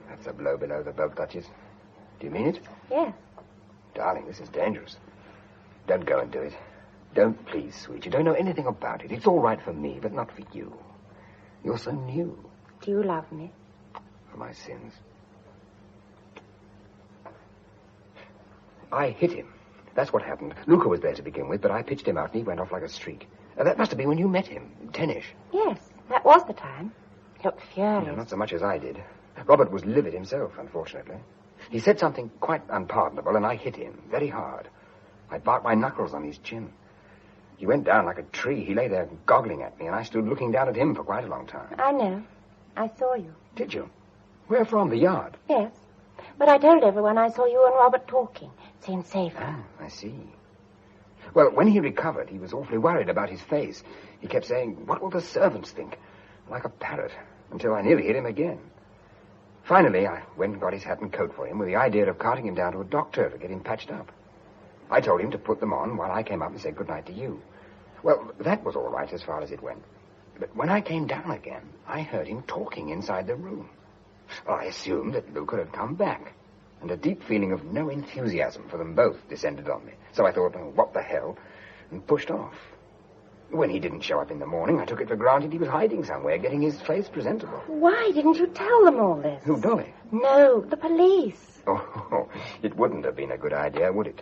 That's a blow below the belt, Duchess. Do you mean it? Yes. Darling, this is dangerous. Don't go and do it. Don't, please, sweet. You don't know anything about it. It's all right for me, but not for you. You're so new. Do you love me? For my sins. I hit him. That's what happened. Luca was there to begin with, but I pitched him out and he went off like a streak. That must have been when you met him, 10-ish. Yes, that was the time. He looked furious. No, not so much as I did. Robert was livid himself, unfortunately. He said something quite unpardonable, and I hit him very hard. I barked my knuckles on his chin. He went down like a tree. He lay there goggling at me, and I stood looking down at him for quite a long time. I know. I saw you. Did you? Where from? The yard? Yes. But I told everyone I saw you and Robert talking. Seemed safer. Ah, I see. Well, when he recovered, he was awfully worried about his face. He kept saying, "What will the servants think?" Like a parrot, until I nearly hit him again. Finally, I went and got his hat and coat for him with the idea of carting him down to a doctor to get him patched up. I told him to put them on while I came up and said goodnight to you. Well, that was all right as far as it went. But when I came down again, I heard him talking inside the room. Well, I assumed that Luca had come back, and a deep feeling of no enthusiasm for them both descended on me. So I thought, oh, what the hell, and pushed off. When he didn't show up in the morning, I took it for granted he was hiding somewhere, getting his face presentable. Why didn't you tell them all this? Who, Dolly? No, the police. Oh, it wouldn't have been a good idea, would it?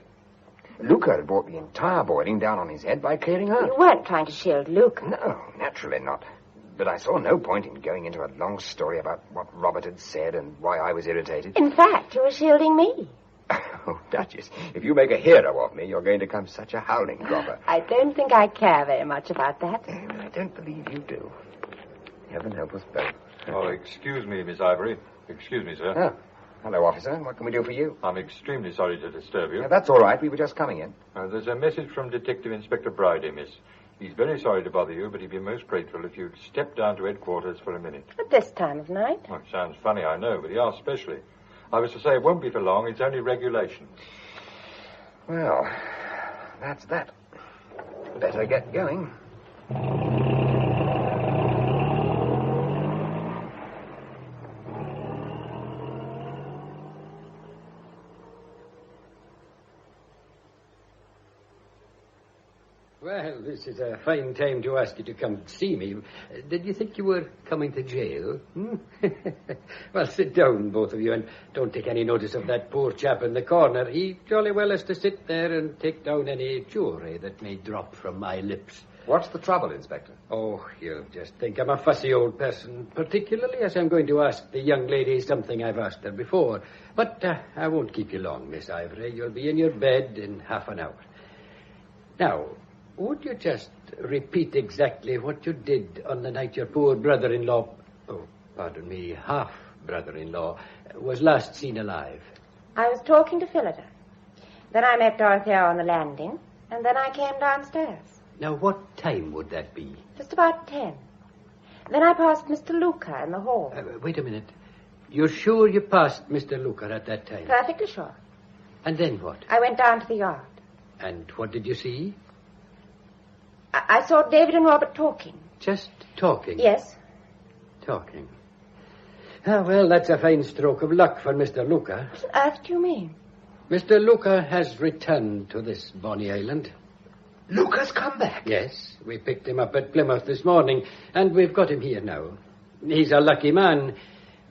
Luca had brought the entire boiling down on his head by clearing out. You weren't trying to shield Luca. No, naturally not. But I saw no point in going into a long story about what Robert had said and why I was irritated. In fact, you were shielding me. Oh, Duchess, if you make a hero of me, you're going to become such a howling cropper. I don't think I care very much about that. I don't believe you do. Heaven help us both. Oh, excuse me, Miss Ivory. Excuse me, sir. Oh, hello, officer. What can we do for you? I'm extremely sorry to disturb you. That's all right. We were just coming in. There's a message from Detective Inspector Bridie, miss. He's very sorry to bother you, but he'd be most grateful if you'd step down to headquarters for a minute. At this time of night? Well, it sounds funny, I know, but he asked specially. I was to say it won't be for long. It's only regulations. Well, that's that. Better get going. Well, this is a fine time to ask you to come see me. Did you think you were coming to jail? Well, sit down, both of you, and don't take any notice of that poor chap in the corner. He jolly well has to sit there and take down any jewelry that may drop from my lips. What's the trouble, Inspector? Oh, you'll just think I'm a fussy old person, particularly as I'm going to ask the young lady something I've asked her before. But I won't keep you long, Miss Ivory. You'll be in your bed in half an hour. Now, would you just repeat exactly what you did on the night your poor brother-in-law, half-brother-in-law, was last seen alive? I was talking to Phillida. Then I met Dorothea on the landing, and then I came downstairs. Now, what time would that be? Just about 10. Then I passed Mr. Luca in the hall. Wait a minute. You're sure you passed Mr. Luca at that time? Perfectly sure. And then what? I went down to the yard. And what did you see? I saw David and Robert talking. Just talking? Yes. Talking. Ah, well, that's a fine stroke of luck for Mr. Luca. What on earth do you mean? Mr. Luca has returned to this bonny island. Luca's come back? Yes. We picked him up at Plymouth this morning, and we've got him here now. He's a lucky man.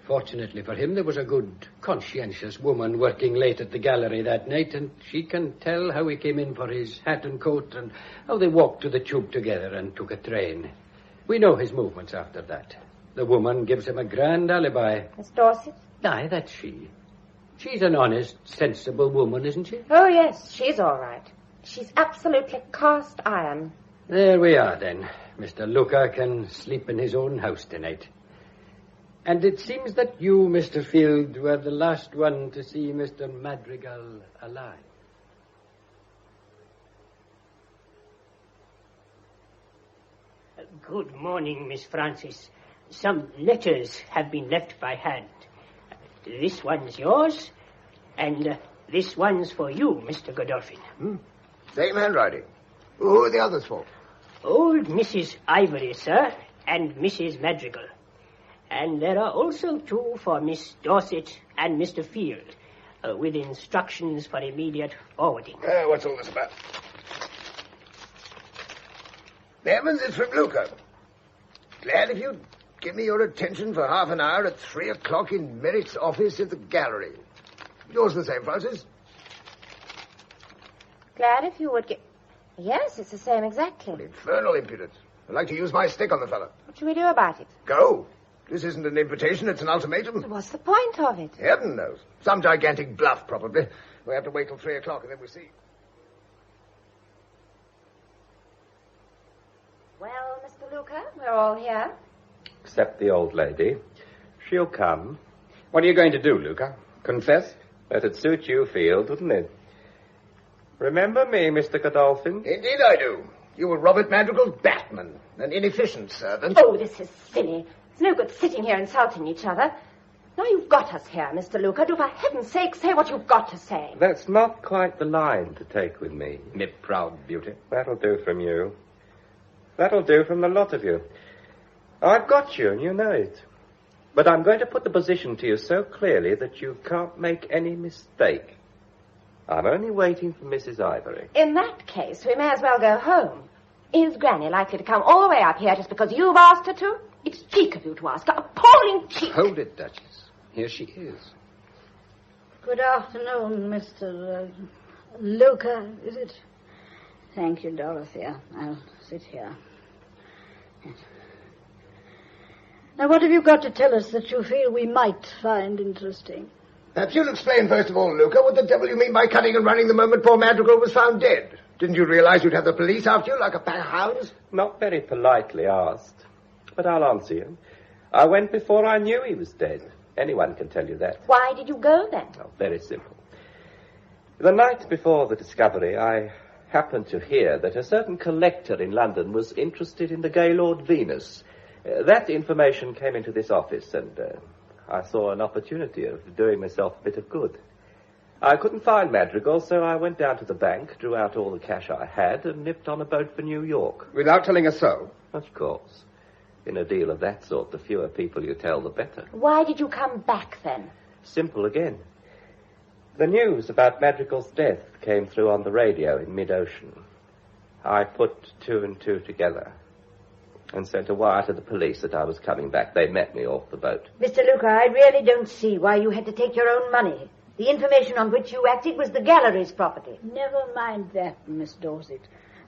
Fortunately for him, there was a good, conscientious woman working late at the gallery that night, and she can tell how he came in for his hat and coat and how they walked to the tube together and took a train. We know his movements after that. The woman gives him a grand alibi. Miss Dorset? Aye, that's she. She's an honest, sensible woman, isn't she? Oh, yes, she's all right. She's absolutely cast iron. There we are, then. Mr. Luca can sleep in his own house tonight. And it seems that you, Mr. Field, were the last one to see Mr. Madrigal alive. Good morning, Miss Frances. Some letters have been left by hand. This one's yours, and this one's for you, Mr. Godolphin. Same handwriting. Who are the others for? Old Mrs. Ivory, sir, and Mrs. Madrigal. And there are also two for Miss Dorset and Mr. Field. with instructions for immediate forwarding. What's all this about? Evans, it's from Luca. Glad if you'd give me your attention for half an hour at 3 o'clock in Merritt's office at the gallery. Yours the same, Francis? Glad if you would get... Yes, it's the same exactly. Infernal impudence. I'd like to use my stick on the fellow. What should we do about it? Go. This isn't an invitation, it's an ultimatum. What's the point of it? Heaven knows. Some gigantic bluff, probably. We have to wait till 3 o'clock and then we see. Well, Mr. Luca, we're all here. Except the old lady. She'll come. What are you going to do, Luca? Confess? That'd suit you, Field, wouldn't it? Remember me, Mr. Godolphin? Indeed I do. You were Robert Madrigal's Batman, an inefficient servant. Oh, this is silly. It's no good sitting here insulting each other. Now you've got us here, Mr. Luca. Do for heaven's sake say what you've got to say. That's not quite the line to take with me. Me proud beauty. That'll do from you. That'll do from the lot of you. I've got you, and you know it. But I'm going to put the position to you so clearly that you can't make any mistake. I'm only waiting for Mrs. Ivory. In that case, we may as well go home. Is Granny likely to come all the way up here just because you've asked her to? It's cheek of you to ask her. Appalling cheek. Hold it, Duchess. Here she is. Good afternoon, Mr. Luca, is it? Thank you, Dorothea. I'll sit here. Yes. Now, what have you got to tell us that you feel we might find interesting? Perhaps you'll explain, first of all, Luca, what the devil you mean by cutting and running the moment poor Madrigal was found dead. Didn't you realize you'd have the police after you like a pack of hounds? Not very politely asked, but I'll answer you. I went before I knew he was dead. Anyone can tell you that. Why did you go, then? Oh, very simple. The night before the discovery, I happened to hear that a certain collector in London was interested in the Gaylord Venus. That information came into this office, and I saw an opportunity of doing myself a bit of good. I couldn't find Madrigal, so I went down to the bank, drew out all the cash I had, and nipped on a boat for New York. Without telling us so? Of course. In a deal of that sort, the fewer people you tell, the better. Why did you come back, then? Simple again. The news about Madrigal's death came through on the radio in mid-ocean. I put 2 and 2 together and sent a wire to the police that I was coming back. They met me off the boat. Mr. Luca, I really don't see why you had to take your own money. The information on which you acted was the gallery's property. Never mind that, Miss Dorset.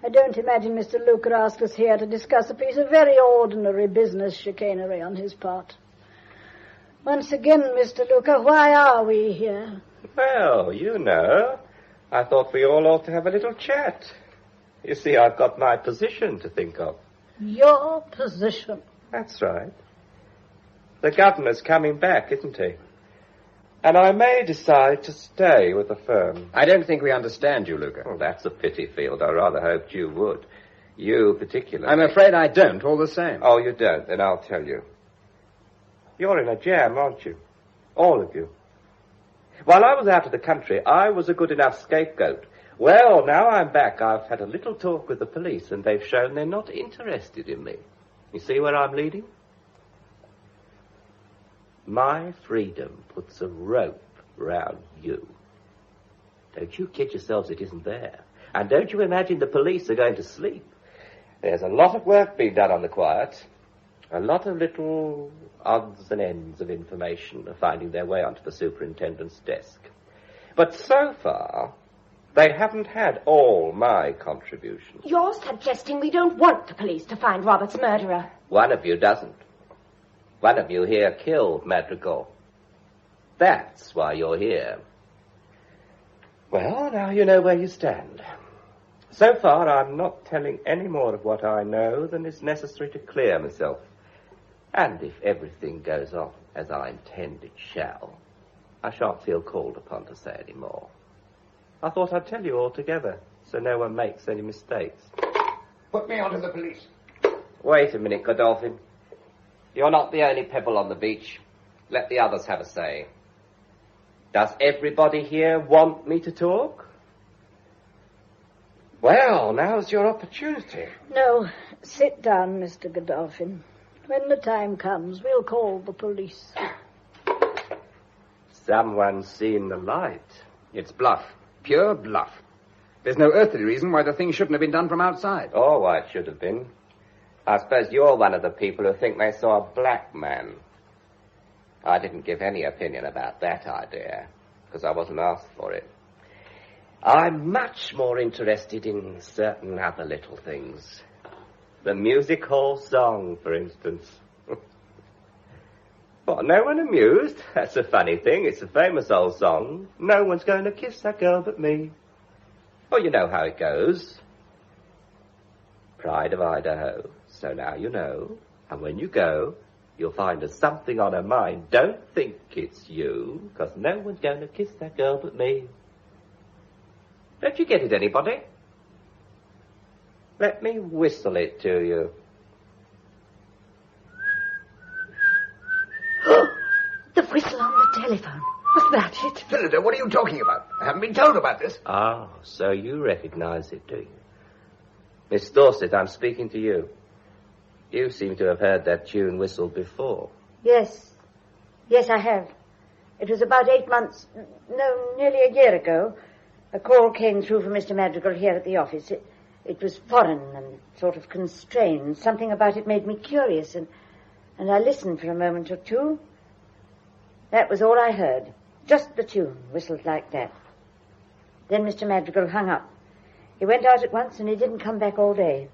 I don't imagine Mr. Luca asked us here to discuss a piece of very ordinary business chicanery on his part. Once again, Mr. Luca, why are we here? Well, you know, I thought we all ought to have a little chat. You see, I've got my position to think of. Your position? That's right. The governor's coming back, isn't he? And I may decide to stay with the firm. I don't think we understand you, Luca. Oh, that's a pity, Field. I rather hoped you would. You particularly. I'm afraid I don't, all the same. Oh, you don't? Then I'll tell you. You're in a jam, aren't you? All of you. While I was out of the country, I was a good enough scapegoat. Well, now I'm back. I've had a little talk with the police, and they've shown they're not interested in me. You see where I'm leading? My freedom puts a rope round you. Don't you kid yourselves it isn't there. And don't you imagine the police are going to sleep. There's a lot of work being done on the quiet. A lot of little odds and ends of information are finding their way onto the superintendent's desk. But so far, they haven't had all my contributions. You're suggesting we don't want the police to find Robert's murderer. One of you doesn't. One of you here killed Madrigal. That's why you're here. Well, now you know where you stand. So far, I'm not telling any more of what I know than is necessary to clear myself. And if everything goes on as I intend it shall, I shan't feel called upon to say any more. I thought I'd tell you all together, so no one makes any mistakes. Put me onto the police. Wait a minute, Godolphin. You're not the only pebble on the beach. Let the others have a say. Does everybody here want me to talk? Well, now's your opportunity. No, sit down, Mr. Godolphin. When the time comes, we'll call the police. Someone's seen the light. It's bluff. Pure bluff. There's no earthly reason why the thing shouldn't have been done from outside. Oh, why it should have been. I suppose you're one of the people who think they saw a black man. I didn't give any opinion about that idea, because I wasn't asked for it. I'm much more interested in certain other little things. The music hall song, for instance. What, no one amused? That's a funny thing. It's a famous old song. No one's going to kiss that girl but me. Well, you know how it goes. Pride of Idaho. So now you know. And when you go, you'll find there's something on her mind. Don't think it's you, because no one's going to kiss that girl but me. Don't you get it, anybody? Let me whistle it to you. The whistle on the telephone. Was that it? Phillida, what are you talking about? I haven't been told about this. Ah, so you recognize it, do you? Miss Dorset, I'm speaking to you. You seem to have heard that tune whistled before. Yes. Yes, I have. It was about 8 months, no, nearly a year ago. A call came through from Mr. Madrigal here at the office. It was foreign and sort of constrained. Something about it made me curious, and I listened for a moment or two. That was all I heard. Just the tune, whistled like that. Then Mr. Madrigal hung up. He went out at once, and he didn't come back all day.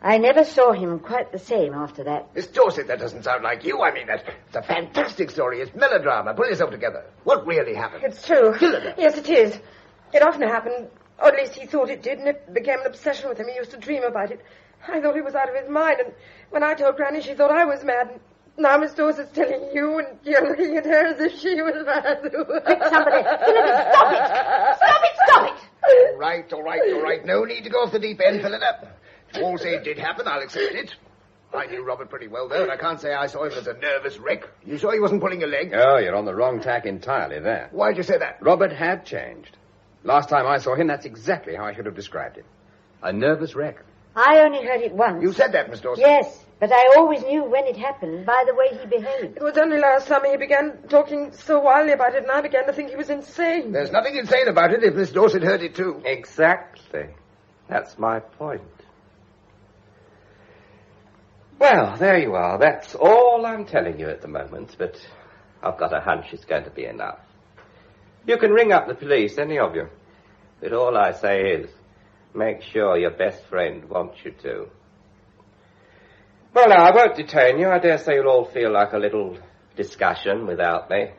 I never saw him quite the same after that. Miss Dorset, that doesn't sound like you. I mean, it's a fantastic story. It's melodrama. Pull yourself together. What really happened? It's true. Phillida. Yes, it is. It often happened, or at least he thought it did, and it became an obsession with him. He used to dream about it. I thought he was out of his mind, and when I told Granny, she thought I was mad. And now Miss Dorset's telling you, and you're looking at her as if she was mad. Quick, somebody. Phillida, stop it! Stop it, stop it! All right. No need to go off the deep end, Phillida. If you all say it did happen, I'll accept it. I knew Robert pretty well, though, and I can't say I saw him as a nervous wreck. You saw he wasn't pulling a leg? Oh, you're on the wrong tack entirely there. Why'd you say that? Robert had changed. Last time I saw him, that's exactly how I should have described it. A nervous wreck. I only heard it once. You said that, Miss Dorset. Yes, but I always knew when it happened by the way he behaved. It was only last summer he began talking so wildly about it, and I began to think he was insane. There's nothing insane about it if Miss Dorset heard it, too. Exactly. That's my point. Well, there you are. That's all I'm telling you at the moment, but I've got a hunch it's going to be enough. You can ring up the police, any of you. But all I say is, make sure your best friend wants you to. Well, now, I won't detain you. I dare say you'll all feel like a little discussion without me.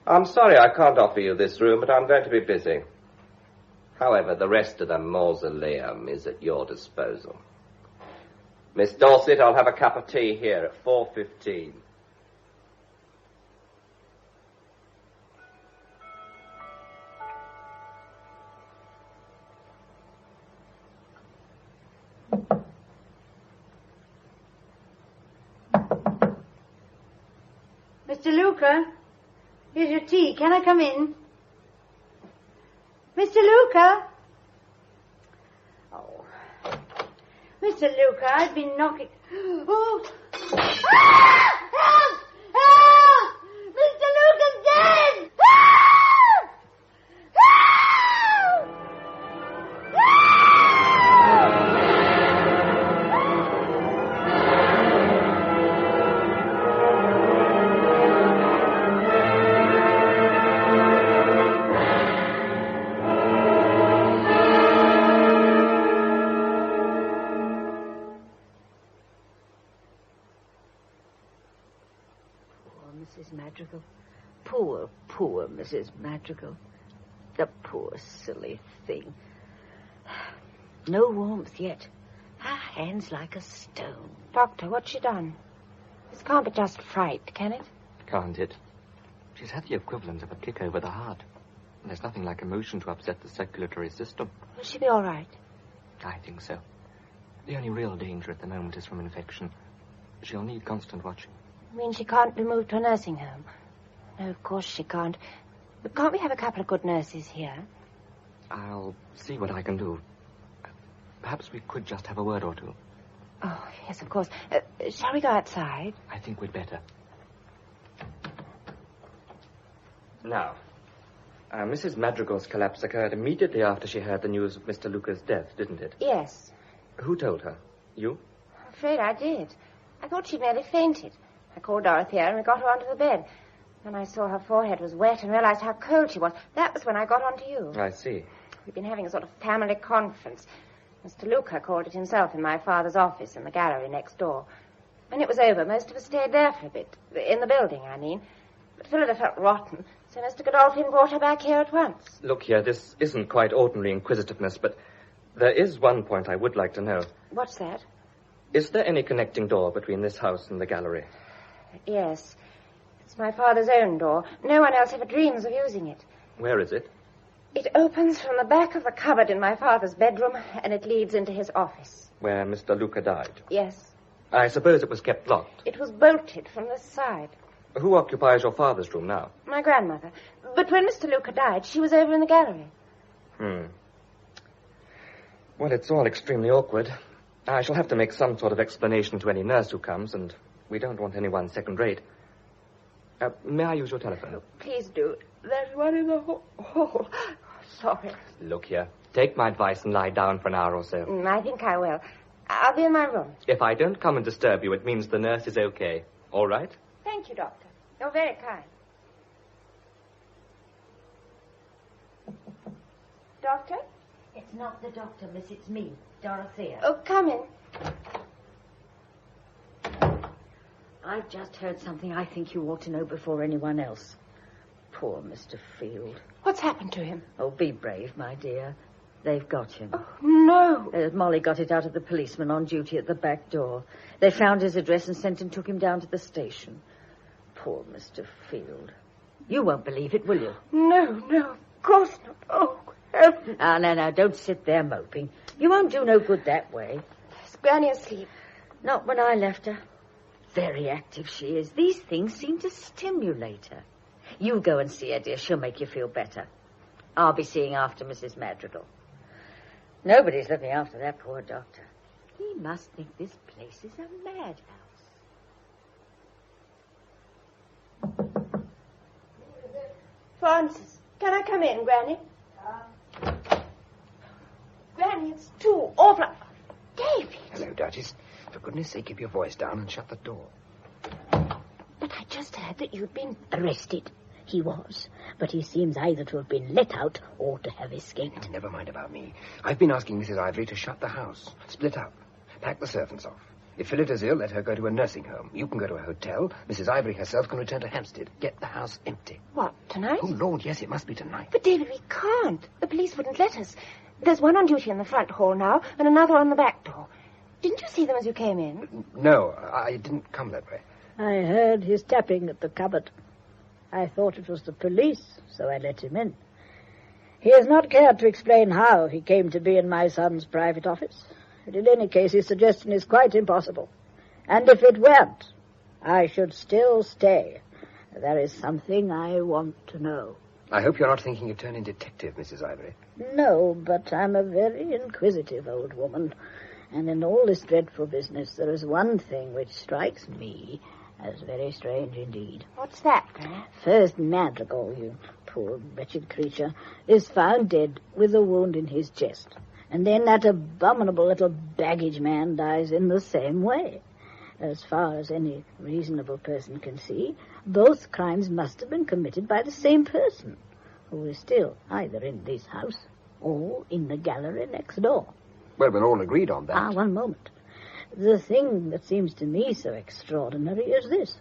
I'm sorry I can't offer you this room, but I'm going to be busy. However, the rest of the mausoleum is at your disposal. Miss Dorset, I'll have a cup of tea here at 4:15. Mr. Luca, here's your tea. Can I come in? Mr. Luca? Oh. Mr. Luca, I've been knocking... Oh! Ah! Help! Help! Mr. Luca's dead! Help! Help! Mrs. Madrigal. Poor Mrs. Madrigal. The poor, silly thing. No warmth yet. Her hand's like a stone. Doctor, what's she done? This can't be just fright, can it? Can't it? She's had the equivalent of a kick over the heart. There's nothing like emotion to upset the circulatory system. Will she be all right? I think so. The only real danger at the moment is from infection. She'll need constant watching. You mean she can't be moved to a nursing home? No, of course she can't. But can't we have a couple of good nurses here? I'll see what I can do. Perhaps we could just have a word or two. Oh, yes, of course. Shall we go outside? I think we'd better. Now, Mrs. Madrigal's collapse occurred immediately after she heard the news of Mr. Luca's death, didn't it? Yes. Who told her? You? I'm afraid I did. I thought she'd nearly fainted. I called Dorothea and we got her onto the bed. When I saw her forehead was wet and realized how cold she was, that was when I got onto you. I see. We've been having a sort of family conference. Mr. Luca called it himself in my father's office in the gallery next door. When it was over, most of us stayed there for a bit. In the building, I mean. But Phillida felt rotten, so Mr. Godolphin brought her back here at once. Look here, this isn't quite ordinary inquisitiveness, but there is one point I would like to know. What's that? Is there any connecting door between this house and the gallery? Yes. It's my father's own door. No one else ever dreams of using it. Where is it? It opens from the back of the cupboard in my father's bedroom, and it leads into his office. Where Mr. Luca died? Yes. I suppose it was kept locked. It was bolted from this side. Who occupies your father's room now? My grandmother. But when Mr. Luca died, she was over in the gallery. Well, it's all extremely awkward. I shall have to make some sort of explanation to any nurse who comes, and we don't want anyone second-rate. May I use your telephone? Oh, please do. There's one in the hall. Sorry. Look here. Take my advice and lie down for an hour or so. I think I will. I'll be in my room. If I don't come and disturb you, it means the nurse is okay. All right? Thank you, Doctor. You're very kind. Doctor? It's not the doctor, miss. It's me, Dorothea. Oh, come in. I've just heard something I think you ought to know before anyone else. Poor Mr. Field. What's happened to him? Oh, be brave, my dear. They've got him. Oh, no. Molly got it out of the policeman on duty at the back door. They found his address and sent and took him down to the station. Poor Mr. Field. You won't believe it, will you? No, of course not. Oh, heaven. No, don't sit there moping. You won't do no good that way. Is Granny asleep? Not when I left her. Very active she is. These things seem to stimulate her. You go and see her, dear. She'll make you feel better. I'll be seeing after Mrs. Madrigal. Nobody's looking after that poor doctor. He must think this place is a madhouse. Frances, can I come in, Granny? Granny, it's too awful. David! Hello, Duchess. For goodness sake, keep your voice down and shut the door. But I just heard that you'd been arrested. He was, but he seems either to have been let out or to have escaped. Never mind about me. I've been asking Mrs. Ivory to shut the house, split up, pack the servants off. If Phillida's ill, let her go to a nursing home. You can go to a hotel. Mrs. Ivory herself can return to Hampstead. Get the house empty. What, tonight? Oh, Lord, yes, it must be tonight. But, David, we can't. The police wouldn't let us. There's one on duty in the front hall now, and another on the back door. Didn't you see them as you came in? No, I didn't come that way. I heard his tapping at the cupboard. I thought it was the police, so I let him in. He has not cared to explain how he came to be in my son's private office. But in any case, his suggestion is quite impossible. And if it weren't, I should still stay. There is something I want to know. I hope you're not thinking of turning detective, Mrs. Ivory. No, but I'm a very inquisitive old woman. And in all this dreadful business, there is one thing which strikes me as very strange indeed. What's that, Granny? First, Madrigal, you poor wretched creature, is found dead with a wound in his chest. And then that abominable little baggage man dies in the same way. As far as any reasonable person can see, both crimes must have been committed by the same person, who is still either in this house or in the gallery next door. Well, we're all agreed on that. One moment. The thing that seems to me so extraordinary is this.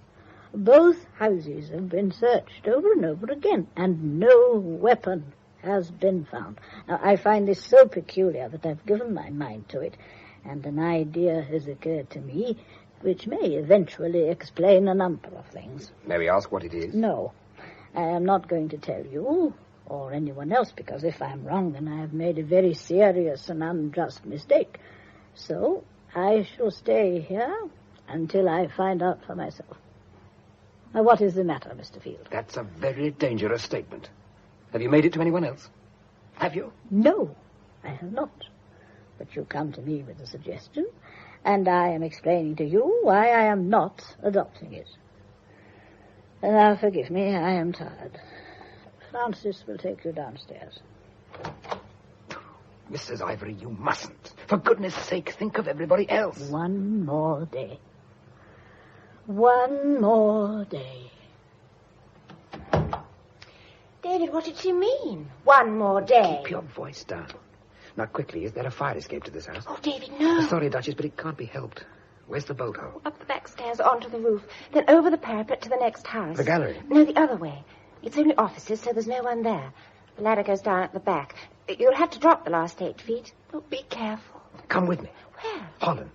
Both houses have been searched over and over again, and no weapon has been found. Now, I find this so peculiar that I've given my mind to it, and an idea has occurred to me which may eventually explain a number of things. May we ask what it is? No. I am not going to tell you or anyone else, because if I'm wrong, then I have made a very serious and unjust mistake. So I shall stay here until I find out for myself. Now, what is the matter, Mr. Field? That's a very dangerous statement. Have you made it to anyone else? Have you? No, I have not. But you come to me with a suggestion, and I am explaining to you why I am not adopting it. And now, forgive me, I am tired. Frances will take you downstairs. Mrs. Ivory, you mustn't. For goodness sake, think of everybody else. One more day. One more day. David, what did she mean? One more day. Keep your voice down. Now, quickly, is there a fire escape to this house? Oh, David, no. Sorry, Duchess, but it can't be helped. Where's the bolt hole? Up the back stairs onto the roof, then over the parapet to the next house. The gallery? No, the other way. It's only offices, so there's no one there. The ladder goes down at the back. You'll have to drop the last 8 feet. Oh, be careful. Come with me. Where? Holland.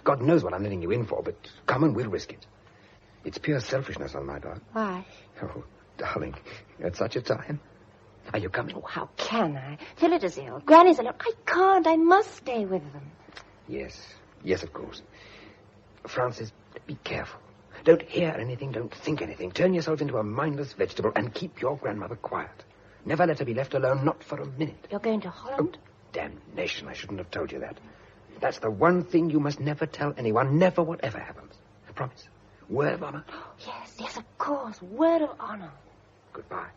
God knows what I'm letting you in for, but come and we'll risk it. It's pure selfishness on my part. Why? Oh, darling, at such a time. Are you coming? Oh, how can I? Phillida is ill. Granny's alone. I can't. I must stay with them. Yes. Yes, of course. Frances, be careful. Don't hear anything, don't think anything. Turn yourself into a mindless vegetable and keep your grandmother quiet. Never let her be left alone, not for a minute. You're going to Holland? Oh, damnation, I shouldn't have told you that. That's the one thing you must never tell anyone, never whatever happens. Promise. Word of honor? Yes, yes, of course. Word of honor. Goodbye.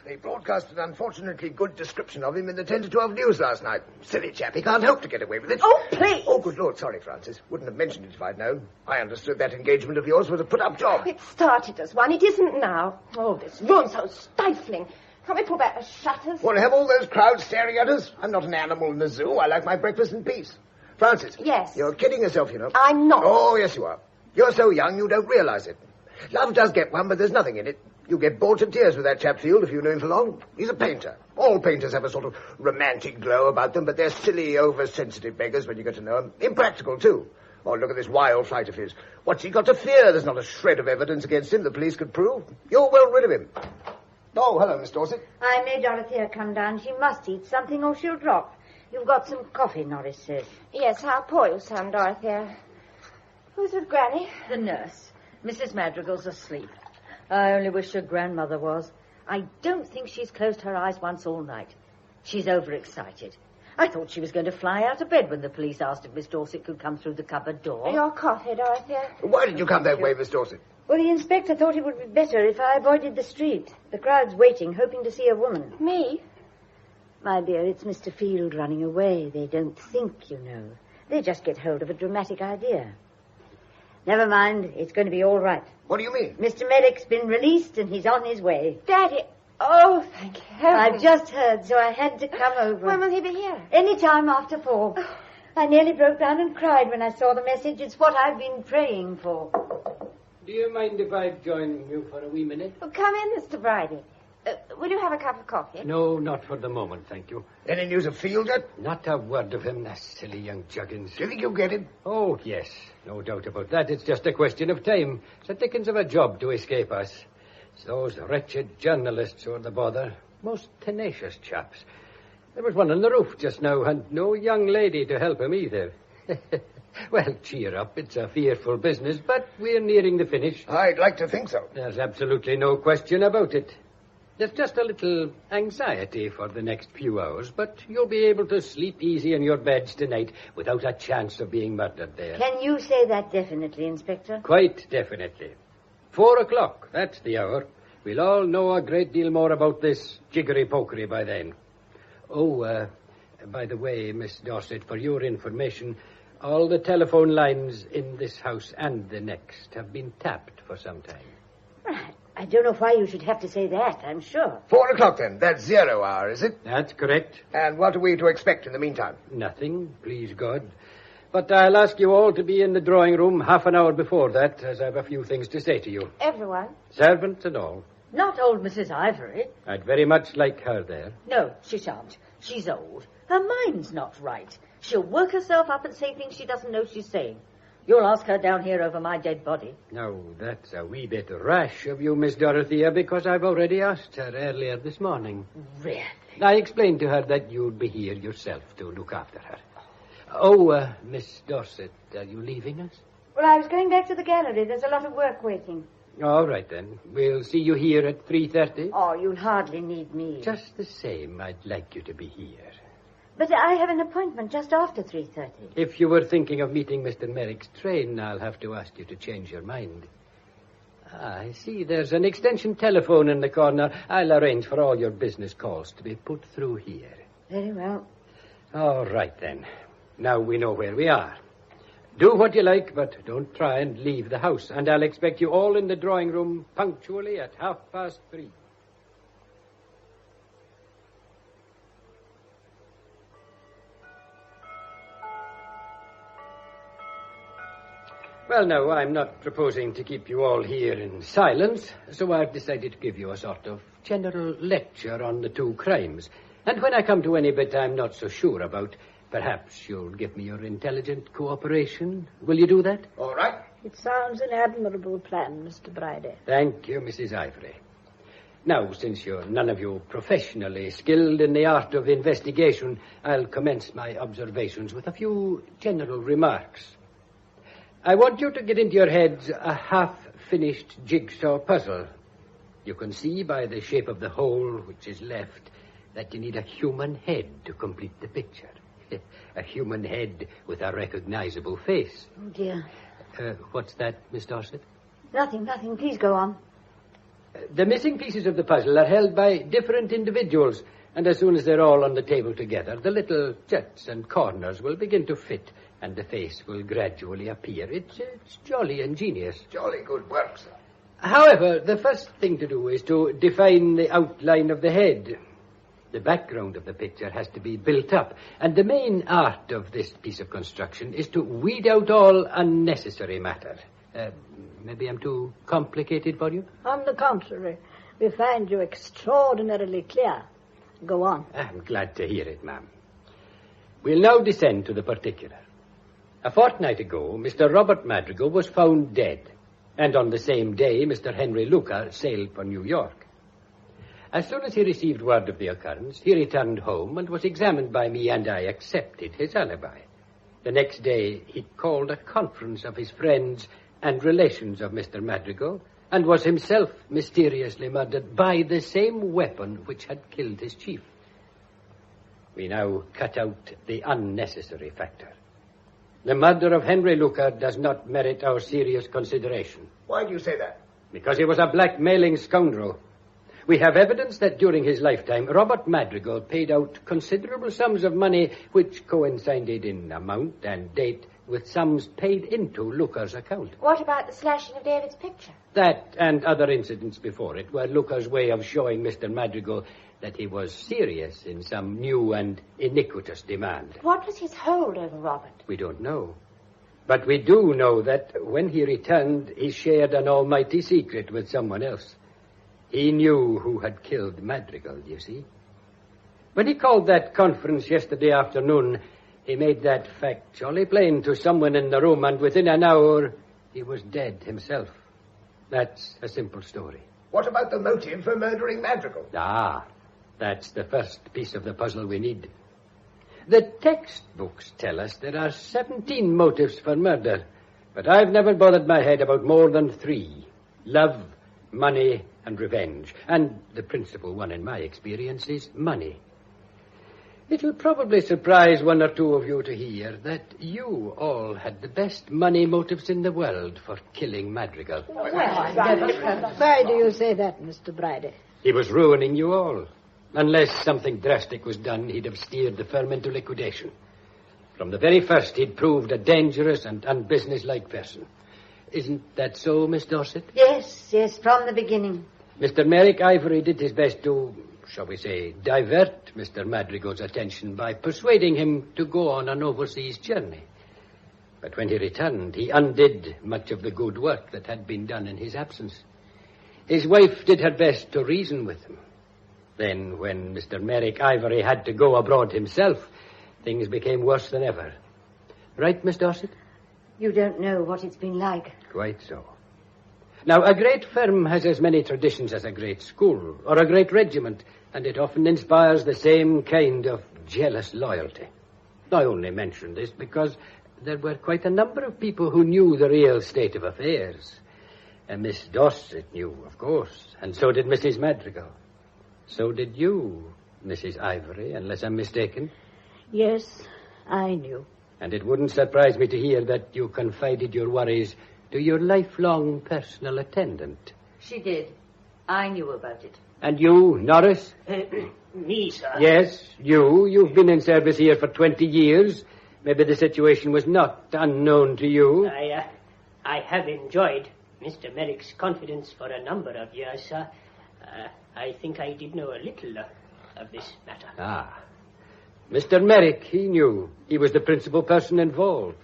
They broadcast an unfortunately good description of him in the 10 to 12 news last night. Silly chap, he can't help to get away with it. Oh, please! Oh, good Lord, sorry, Francis. Wouldn't have mentioned it if I'd known. I understood that engagement of yours was a put-up job. It started as one. It isn't now. Oh, this room's so stifling. Can't we pull back the shutters? Want to have all those crowds staring at us? I'm not an animal in the zoo. I like my breakfast in peace. Francis. Yes? You're kidding yourself, you know. I'm not. Oh, yes, you are. You're so young you don't realize it. Love does get one, but there's nothing in it. You get bored to tears with that chap Field if you know him for long. He's a painter. All painters have a sort of romantic glow about them, but they're silly, oversensitive beggars when you get to know them. Impractical, too. Oh, look at this wild flight of his. What's he got to fear? There's not a shred of evidence against him the police could prove. You're well rid of him. Oh, hello, Miss Dorset. I made Dorothea come down. She must eat something or she'll drop. You've got some coffee, Norris says. Yes, how poor you sound, Dorothea. Who's with Granny? The nurse. Mrs. Madrigal's asleep. I only wish her grandmother was. I don't think she's closed her eyes once all night. She's overexcited. I thought she was going to fly out of bed when the police asked if Miss Dorset could come through the cupboard door. Your coffee, Dorothea. Why did you come that way, Miss Dorset? Well, the inspector thought it would be better if I avoided the street. The crowd's waiting, hoping to see a woman. Me? My dear, it's Mr. Field running away. They don't think, you know. They just get hold of a dramatic idea. Never mind. It's going to be all right. What do you mean? Mr. Merrick's been released and he's on his way. Daddy. Oh, thank heaven. I've just heard, so I had to come over. When will he be here? Any time after 4. I nearly broke down and cried when I saw the message. It's what I've been praying for. Do you mind if I join you for a wee minute? Oh, come in, Mr. Bridie. Will you have a cup of coffee? No, not for the moment, thank you. Any news of Field yet? Not a word of him, that silly young juggins. Do you think you'll get him? Oh, yes. No doubt about that. It's just a question of time. It's a dickens of a job to escape us. It's those wretched journalists who are the bother. Most tenacious chaps. There was one on the roof just now, and no young lady to help him either. Well, cheer up. It's a fearful business, but we're nearing the finish. I'd like to think so. There's absolutely no question about it. There's just a little anxiety for the next few hours, but you'll be able to sleep easy in your beds tonight without a chance of being murdered there. Can you say that definitely, Inspector? Quite definitely. 4 o'clock, that's the hour. We'll all know a great deal more about this jiggery-pokery by then. Oh, by the way, Miss Dorset, for your information, all the telephone lines in this house and the next have been tapped for some time. Right. I don't know why you should have to say that, I'm sure. 4 o'clock, then. That's 0 hour, is it? That's correct. And what are we to expect in the meantime? Nothing, please God. But I'll ask you all to be in the drawing room half an hour before that, as I have a few things to say to you. Everyone? Servants and all. Not old Mrs. Ivory. I'd very much like her there. No, she shan't. She's old. Her mind's not right. She'll work herself up and say things she doesn't know she's saying. You'll ask her down here over my dead body. Now, that's a wee bit rash of you, Miss Dorothea, because I've already asked her earlier this morning. Really? I explained to her that you'd be here yourself to look after her. Oh, Miss Dorset, are you leaving us? Well, I was going back to the gallery. There's a lot of work waiting. All right, then. We'll see you here at 3:30. Oh, you'll hardly need me. Just the same, I'd like you to be here. But I have an appointment just after 3:30. If you were thinking of meeting Mr. Merrick's train, I'll have to ask you to change your mind. I see there's an extension telephone in the corner. I'll arrange for all your business calls to be put through here. Very well. All right, then. Now we know where we are. Do what you like, but don't try and leave the house. And I'll expect you all in the drawing room punctually at 3:30. Well, now, I'm not proposing to keep you all here in silence, so I've decided to give you a sort of general lecture on the two crimes. And when I come to any bit I'm not so sure about, perhaps you'll give me your intelligent cooperation. Will you do that? All right. It sounds an admirable plan, Mr. Bridie. Thank you, Mrs. Ivory. Now, since you're none of you professionally skilled in the art of investigation, I'll commence my observations with a few general remarks. I want you to get into your heads a half-finished jigsaw puzzle. You can see by the shape of the hole which is left that you need a human head to complete the picture. A human head with a recognizable face. Oh, dear. What's that, Miss Dorset? Nothing. Please go on. The missing pieces of the puzzle are held by different individuals, and as soon as they're all on the table together, the little juts and corners will begin to fit, and the face will gradually appear. It's jolly ingenious. Jolly good work, sir. However, the first thing to do is to define the outline of the head. The background of the picture has to be built up, and the main art of this piece of construction is to weed out all unnecessary matter. Maybe I'm too complicated for you? On the contrary, we find you extraordinarily clear. Go on. I'm glad to hear it, ma'am. We'll now descend to the particular. A fortnight ago, Mr. Robert Madrigal was found dead, and on the same day, Mr. Henry Luca sailed for New York. As soon as he received word of the occurrence, he returned home and was examined by me, and I accepted his alibi. The next day, he called a conference of his friends and relations of Mr. Madrigal, and was himself mysteriously murdered by the same weapon which had killed his chief. We now cut out the unnecessary factor. The murder of Henry Luca does not merit our serious consideration. Why do you say that? Because he was a blackmailing scoundrel. We have evidence that during his lifetime, Robert Madrigal paid out considerable sums of money which coincided in amount and date with sums paid into Luca's account. What about the slashing of David's picture? That and other incidents before it were Luca's way of showing Mr. Madrigal that he was serious in some new and iniquitous demand. What was his hold over Robert? We don't know. But we do know that when he returned, he shared an almighty secret with someone else. He knew who had killed Madrigal, you see. When he called that conference yesterday afternoon, he made that fact jolly plain to someone in the room, and within an hour, he was dead himself. That's a simple story. What about the motive for murdering Madrigal? That's the first piece of the puzzle we need. The textbooks tell us there are 17 motives for murder, but I've never bothered my head about more than 3. Love, money, and revenge. And the principal one in my experience is money. It'll probably surprise one or two of you to hear that you all had the best money motives in the world for killing Madrigal. Why do you say that, Mr. Bridie? He was ruining you all. Unless something drastic was done, he'd have steered the firm into liquidation. From the very first, he'd proved a dangerous and unbusinesslike person. Isn't that so, Miss Dorset? Yes, from the beginning. Mr. Merrick Ivory did his best to, shall we say, divert Mr. Madrigal's attention by persuading him to go on an overseas journey. But when he returned, he undid much of the good work that had been done in his absence. His wife did her best to reason with him. Then, when Mr. Merrick Ivory had to go abroad himself, things became worse than ever. Right, Miss Dorset? You don't know what it's been like. Quite so. Now, a great firm has as many traditions as a great school or a great regiment, and it often inspires the same kind of jealous loyalty. I only mention this because there were quite a number of people who knew the real state of affairs. And Miss Dorset knew, of course, and so did Mrs. Madrigal. So did you, Mrs. Ivory, unless I'm mistaken. Yes, I knew. And it wouldn't surprise me to hear that you confided your worries to your lifelong personal attendant. She did. I knew about it. And you, Norris? Me, sir? Yes, you. You've been in service here for 20 years. Maybe the situation was not unknown to you. I have enjoyed Mr. Merrick's confidence for a number of years, sir. I think I did know a little of this matter. Ah. Mr. Merrick, he knew. He was the principal person involved.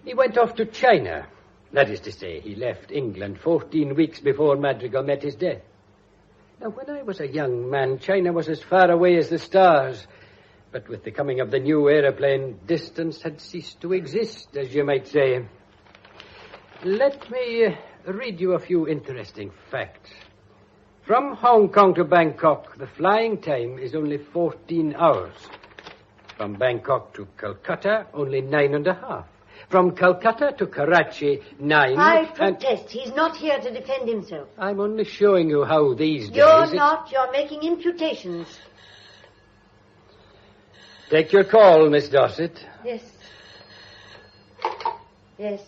He went off to China. That is to say, he left England 14 weeks before Madrigal met his death. Now, when I was a young man, China was as far away as the stars. But with the coming of the new aeroplane, distance had ceased to exist, as you might say. Let me read you a few interesting facts. From Hong Kong to Bangkok, the flying time is only 14 hours. From Bangkok to Calcutta, only 9.5. From Calcutta to Karachi, 9. I protest. He's not here to defend himself. I'm only showing you how these days... You're not. You're making imputations. Take your call, Miss Dorset. Yes. Yes.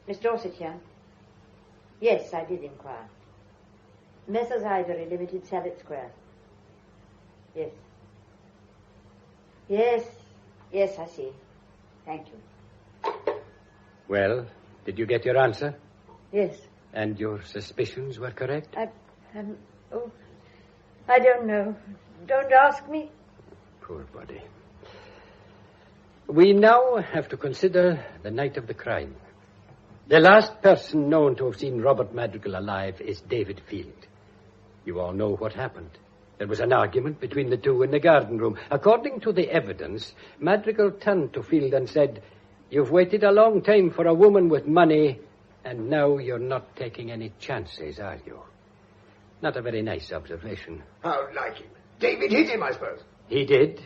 Miss Dorset here. Yes, I did inquire. Messrs. Ivory, Limited, Sallet Square. Yes. Yes. Yes, I see. Thank you. Well, did you get your answer? Yes. And your suspicions were correct? I don't know. Don't ask me. Poor body. We now have to consider the night of the crime. The last person known to have seen Robert Madrigal alive is David Field. You all know what happened. There was an argument between the two in the garden room. According to the evidence, Madrigal turned to Field and said, "You've waited a long time for a woman with money, and now you're not taking any chances, are you?" Not a very nice observation. How like him. David hit him, I suppose. He did.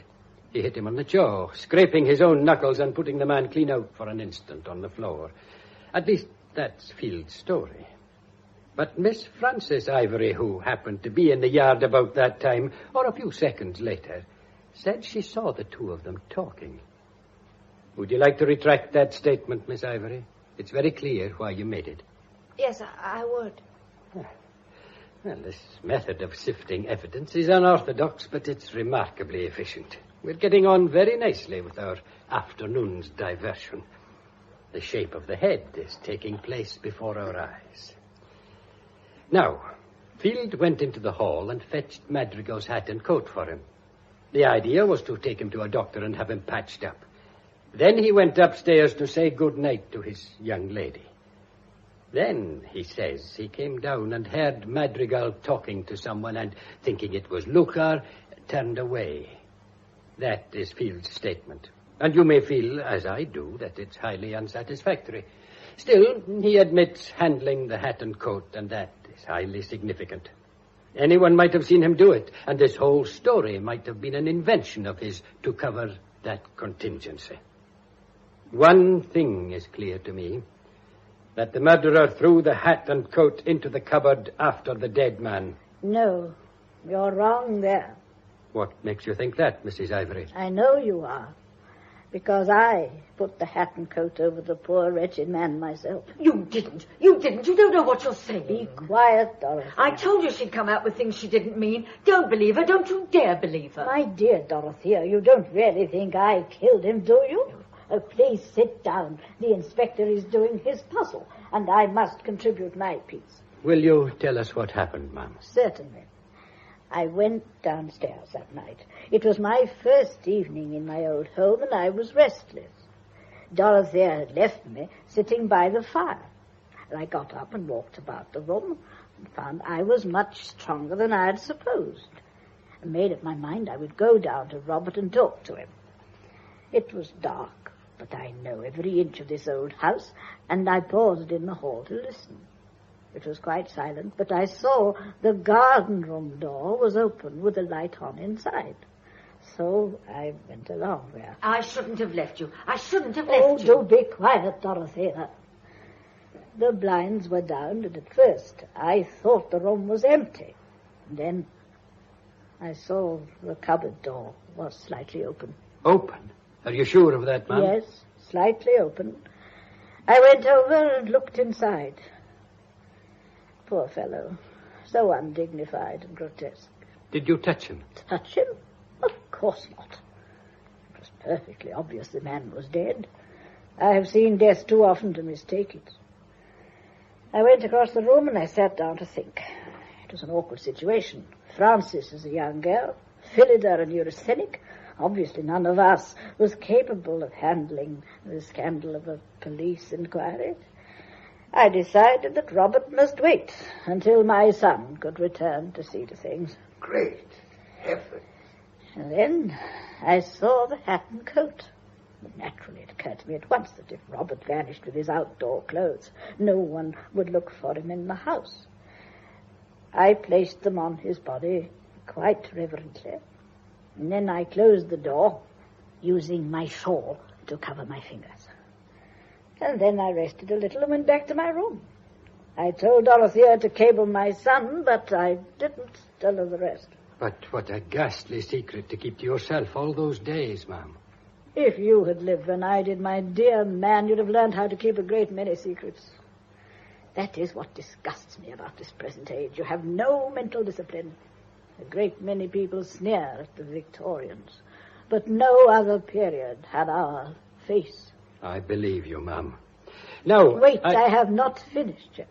He hit him on the jaw, scraping his own knuckles and putting the man clean out for an instant on the floor. At least that's Field's story. But Miss Frances Ivory, who happened to be in the yard about that time, or a few seconds later, said she saw the two of them talking. Would you like to retract that statement, Miss Ivory? It's very clear why you made it. Yes, I would. Well, this method of sifting evidence is unorthodox, but it's remarkably efficient. We're getting on very nicely with our afternoon's diversion. The shape of the head is taking place before our eyes. Now, Field went into the hall and fetched Madrigal's hat and coat for him. The idea was to take him to a doctor and have him patched up. Then he went upstairs to say good night to his young lady. Then, he says, he came down and heard Madrigal talking to someone and, thinking it was Lucar, turned away. That is Field's statement. And you may feel, as I do, that it's highly unsatisfactory. Still, he admits handling the hat and coat, and that is highly significant. Anyone might have seen him do it, and this whole story might have been an invention of his to cover that contingency. One thing is clear to me, that the murderer threw the hat and coat into the cupboard after the dead man. No, you're wrong there. What makes you think that, Mrs. Ivory? I know you are. Because I put the hat and coat over the poor, wretched man myself. You didn't. You didn't. You don't know what you're saying. Be quiet, Dorothy. I told you she'd come out with things she didn't mean. Don't believe her. Don't you dare believe her. My dear Dorothea, you don't really think I killed him, do you? Oh, please sit down. The inspector is doing his puzzle, and I must contribute my piece. Will you tell us what happened, ma'am? Certainly. I went downstairs that night. It was my first evening in my old home, and I was restless. Dorothea had left me sitting by the fire. I got up and walked about the room and found I was much stronger than I had supposed. I made up my mind I would go down to Robert and talk to him. It was dark, but I know every inch of this old house, and I paused in the hall to listen. It was quite silent, but I saw the garden room door was open with the light on inside. So I went along there. I shouldn't have left you. I shouldn't have left you. Oh, do be quiet, Dorothea. The blinds were down, and at first I thought the room was empty. And then I saw the cupboard door was slightly open. Open? Are you sure of that, ma'am? Yes, slightly open. I went over and looked inside. Poor fellow. So undignified and grotesque. Did you touch him? Touch him? Of course not. It was perfectly obvious the man was dead. I have seen death too often to mistake it. I went across the room and I sat down to think. It was an awkward situation. Frances is a young girl, Phillida a neurasthenic. Obviously none of us was capable of handling the scandal of a police inquiry. I decided that Robert must wait until my son could return to see to things. Great heavens. And then I saw the hat and coat. Naturally, it occurred to me at once that if Robert vanished with his outdoor clothes, no one would look for him in the house. I placed them on his body quite reverently, and then I closed the door, using my shawl to cover my fingers. And then I rested a little and went back to my room. I told Dorothea to cable my son, but I didn't tell her the rest. But what a ghastly secret to keep to yourself all those days, ma'am. If you had lived when I did, my dear man, you'd have learned how to keep a great many secrets. That is what disgusts me about this present age. You have no mental discipline. A great many people sneer at the Victorians, but no other period had our face. I believe you, ma'am. Now, wait, I have not finished yet.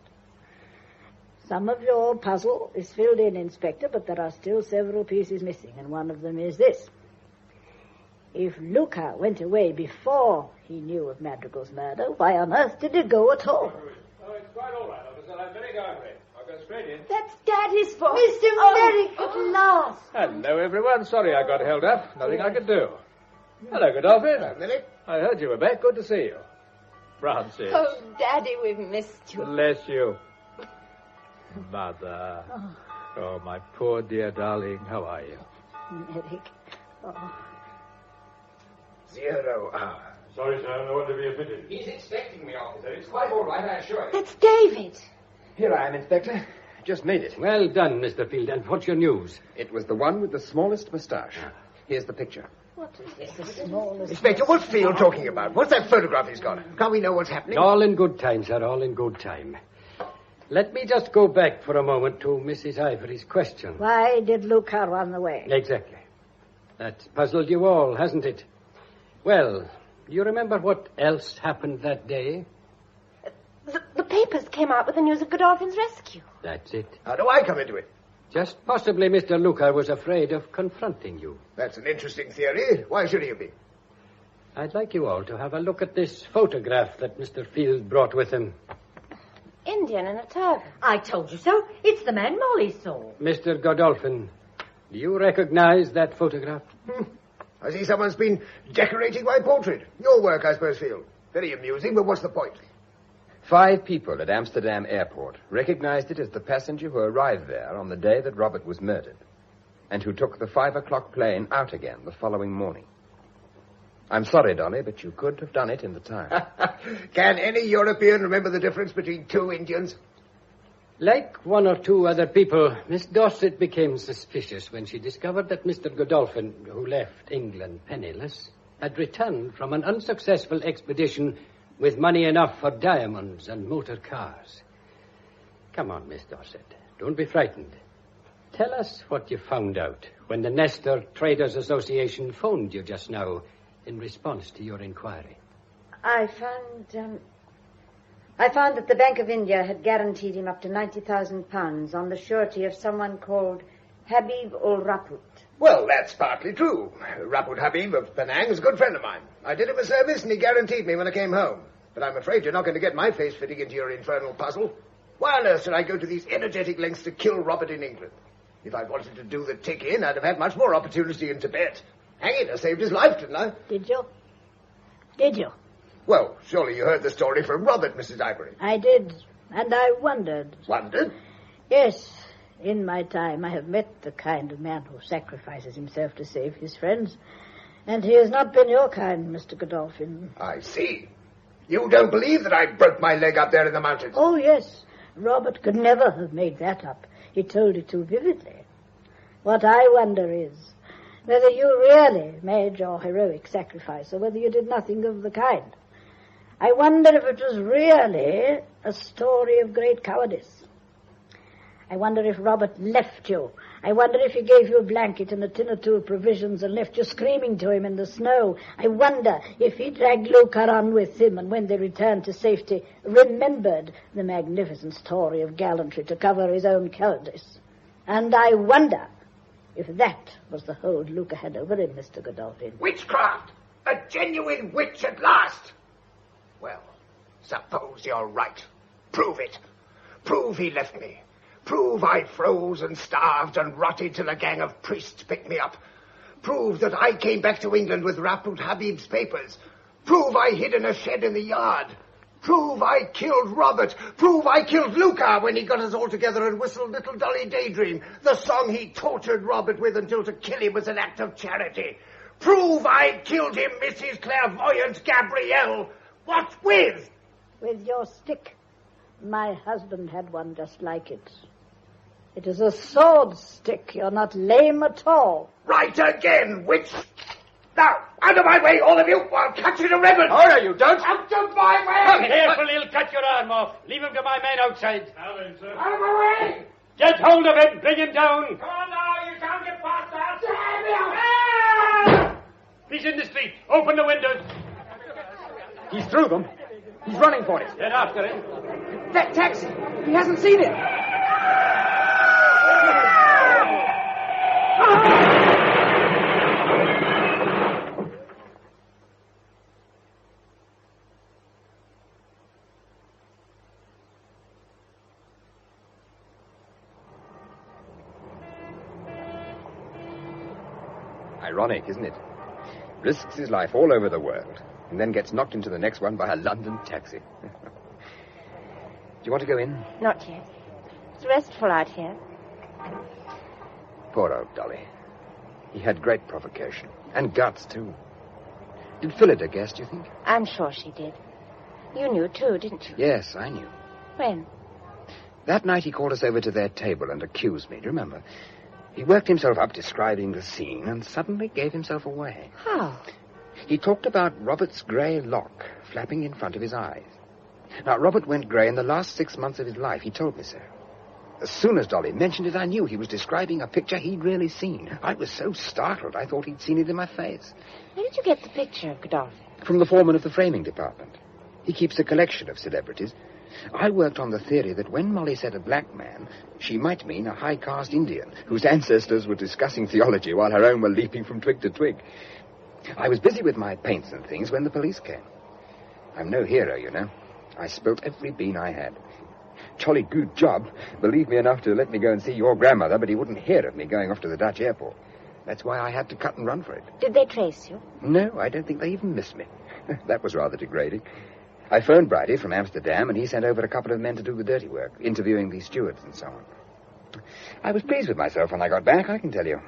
Some of your puzzle is filled in, Inspector, but there are still several pieces missing, and one of them is this. If Luca went away before he knew of Madrigal's murder, why on earth did he go at all? Oh, it's quite all right, officer. I'm very angry. I'll go straight in. That's Daddy's fault. Mr. Merrick, at last. Hello, everyone. Sorry I got held up. Nothing I could do. Hello, Godolphin. Hello, Millie. I heard you were back. Good to see you. Francis. Oh, Daddy, we've missed you. Bless you. Mother. Oh, my poor dear darling. How are you? Merrick. Oh. 0 hour. Sorry, sir. No one to be admitted. He's expecting me, officer. It's quite all right, I assure you. That's David. Here I am, Inspector. Just made it. Well done, Mr. Field. And what's your news? It was the one with the smallest moustache. Here's the picture. What is this? The smallest... Inspector, what's Field talking about? What's that photograph he's got? Can't we know what's happening? All in good time, sir. All in good time. Let me just go back for a moment to Mrs. Ivory's question. Why did Luca run away? Exactly. That's puzzled you all, hasn't it? Well, you remember what else happened that day? The papers came out with the news of Godolphin's rescue. That's it. How do I come into it? Just possibly Mr. Luca was afraid of confronting you. That's an interesting theory. Why should he be? I'd like you all to have a look at this photograph that Mr. Field brought with him. Indian in a turban. I told you so. It's the man Molly saw. Mr. Godolphin, do you recognize that photograph? I see someone's been decorating my portrait. Your work, I suppose, Field. Very amusing, but what's the point? 5 people at Amsterdam airport recognized it as the passenger who arrived there on the day that Robert was murdered, and who took the 5 o'clock plane out again the following morning. I'm sorry, Dolly, but you could have done it in the time. Can any European remember the difference between 2 Indians? Like 1 or 2 other people, Miss Dorset became suspicious when she discovered that Mr. Godolphin, who left England penniless, had returned from an unsuccessful expedition with money enough for diamonds and motor cars. Come on, Miss Dorset. Don't be frightened. Tell us what you found out when the Nestor Traders Association phoned you just now in response to your inquiry. I found that the Bank of India had guaranteed him up to £90,000 on the surety of someone called Habib ul Raput. Well, that's partly true. Raput Habib of Penang is a good friend of mine. I did him a service and he guaranteed me when I came home. But I'm afraid you're not going to get my face fitting into your infernal puzzle. Why on earth should I go to these energetic lengths to kill Robert in England? If I'd wanted to do the tick-in, I'd have had much more opportunity in Tibet. Hang it, I saved his life, didn't I? Did you? Did you? Well, surely you heard the story from Robert, Mrs. Ivory. I did, and I wondered. Wondered? Yes. In my time, I have met the kind of man who sacrifices himself to save his friends. And he has not been your kind, Mr. Godolphin. I see. You don't believe that I broke my leg up there in the mountains? Oh, yes. Robert could never have made that up. He told it too vividly. What I wonder is, whether you really made your heroic sacrifice or whether you did nothing of the kind. I wonder if it was really a story of great cowardice. I wonder if Robert left you. I wonder if he gave you a blanket and a tin or two of provisions and left you screaming to him in the snow. I wonder if he dragged Luca on with him and when they returned to safety remembered the magnificent story of gallantry to cover his own cowardice. And I wonder if that was the hold Luca had over him, Mr. Godolphin. Witchcraft! A genuine witch at last! Well, suppose you're right. Prove it. Prove he left me. Prove I froze and starved and rotted till a gang of priests picked me up. Prove that I came back to England with Raput Habib's papers. Prove I hid in a shed in the yard. Prove I killed Robert. Prove I killed Luca when he got us all together and whistled Little Dolly Daydream, the song he tortured Robert with until to kill him was an act of charity. Prove I killed him, Mrs. Clairvoyant Gabrielle. What with? With your stick. My husband had one just like it. It is a sword stick. You're not lame at all. Right again, witch! Now, out of my way, all of you, or I'll cut you to ribbons! Oh, no, you don't. Out of my way! Come careful, he'll cut your arm off. Leave him to my men outside. Out of my way! Get hold of him. Bring him down. Come on now, you can't get past that! He's in the street. Open the windows. He's through them. He's running for it. Get after him. That taxi. He hasn't seen it. Ironic, isn't it? Risks his life all over the world and then gets knocked into the next one by a London taxi. Do you want to go in? Not yet. It's restful out here. Poor old Dolly. He had great provocation. And guts, too. Did Phillida guess, do you think? I'm sure she did. You knew, too, didn't you? Yes, I knew. When? That night he called us over to their table and accused me, do you remember? He worked himself up describing the scene and suddenly gave himself away. How? He talked about Robert's grey lock flapping in front of his eyes. Now, Robert went grey in the last 6 months of his life. He told me so. As soon as Dolly mentioned it, I knew he was describing a picture he'd really seen. I was so startled, I thought he'd seen it in my face. Where did you get the picture of Godolphin? From the foreman of the framing department. He keeps a collection of celebrities. I worked on the theory that when Molly said a black man, she might mean a high-caste Indian whose ancestors were discussing theology while her own were leaping from twig to twig. I was busy with my paints and things when the police came. I'm no hero, you know. I spilt every bean I had. Jolly good job. Believed me enough to let me go and see your grandmother, but he wouldn't hear of me going off to the Dutch airport. That's why I had to cut and run for it. Did they trace you? No, I don't think they even missed me. That was rather degrading. I phoned Bridie from Amsterdam, and he sent over a couple of men to do the dirty work, interviewing the stewards and so on. I was pleased with myself when I got back, I can tell you.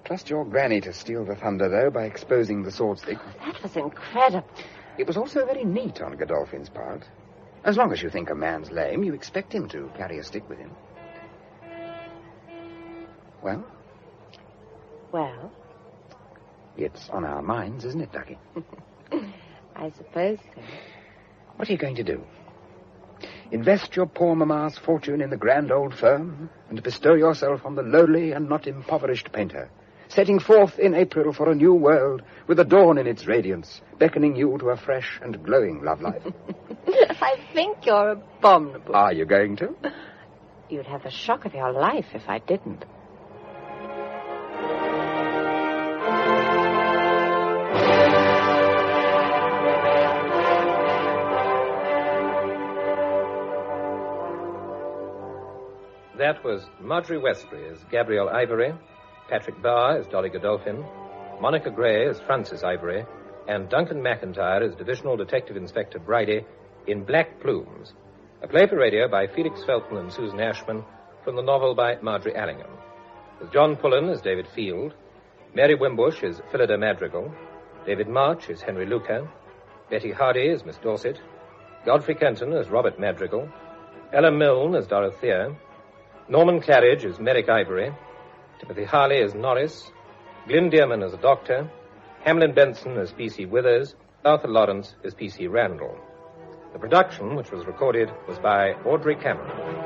Trust your granny to steal the thunder, though, by exposing the sword stick. Oh, that was incredible. It was also very neat on Godolphin's part. As long as you think a man's lame, you expect him to carry a stick with him. Well? Well? It's on our minds, isn't it, Ducky? I suppose so. What are you going to do? Invest your poor mamma's fortune in the grand old firm and bestow yourself on the lowly and not impoverished painter, setting forth in April for a new world with the dawn in its radiance, beckoning you to a fresh and glowing love life. I think you're abominable. Are you going to? You'd have the shock of your life if I didn't. That was Margery Westbury as Gabrielle Ivory, Patrick Barr as Dolly Godolphin, Monica Gray as Frances Ivory, and Duncan McIntyre as Divisional Detective Inspector Bridie in Black Plumes, a play for radio by Felix Felton and Susan Ashman from the novel by Margery Allingham, with John Pullen as David Field, Mary Wimbush as Phillida Madrigal, David March as Henry Luca, Betty Hardy as Miss Dorset, Godfrey Kenton as Robert Madrigal, Ella Milne as Dorothea, Norman Claridge as Merrick Ivory, Timothy Harley as Norris, Glyn Dearman as a doctor, Hamlin Benson as P.C. Withers, Arthur Lawrence as P.C. Randall. The production, which was recorded, was by Audrey Cameron.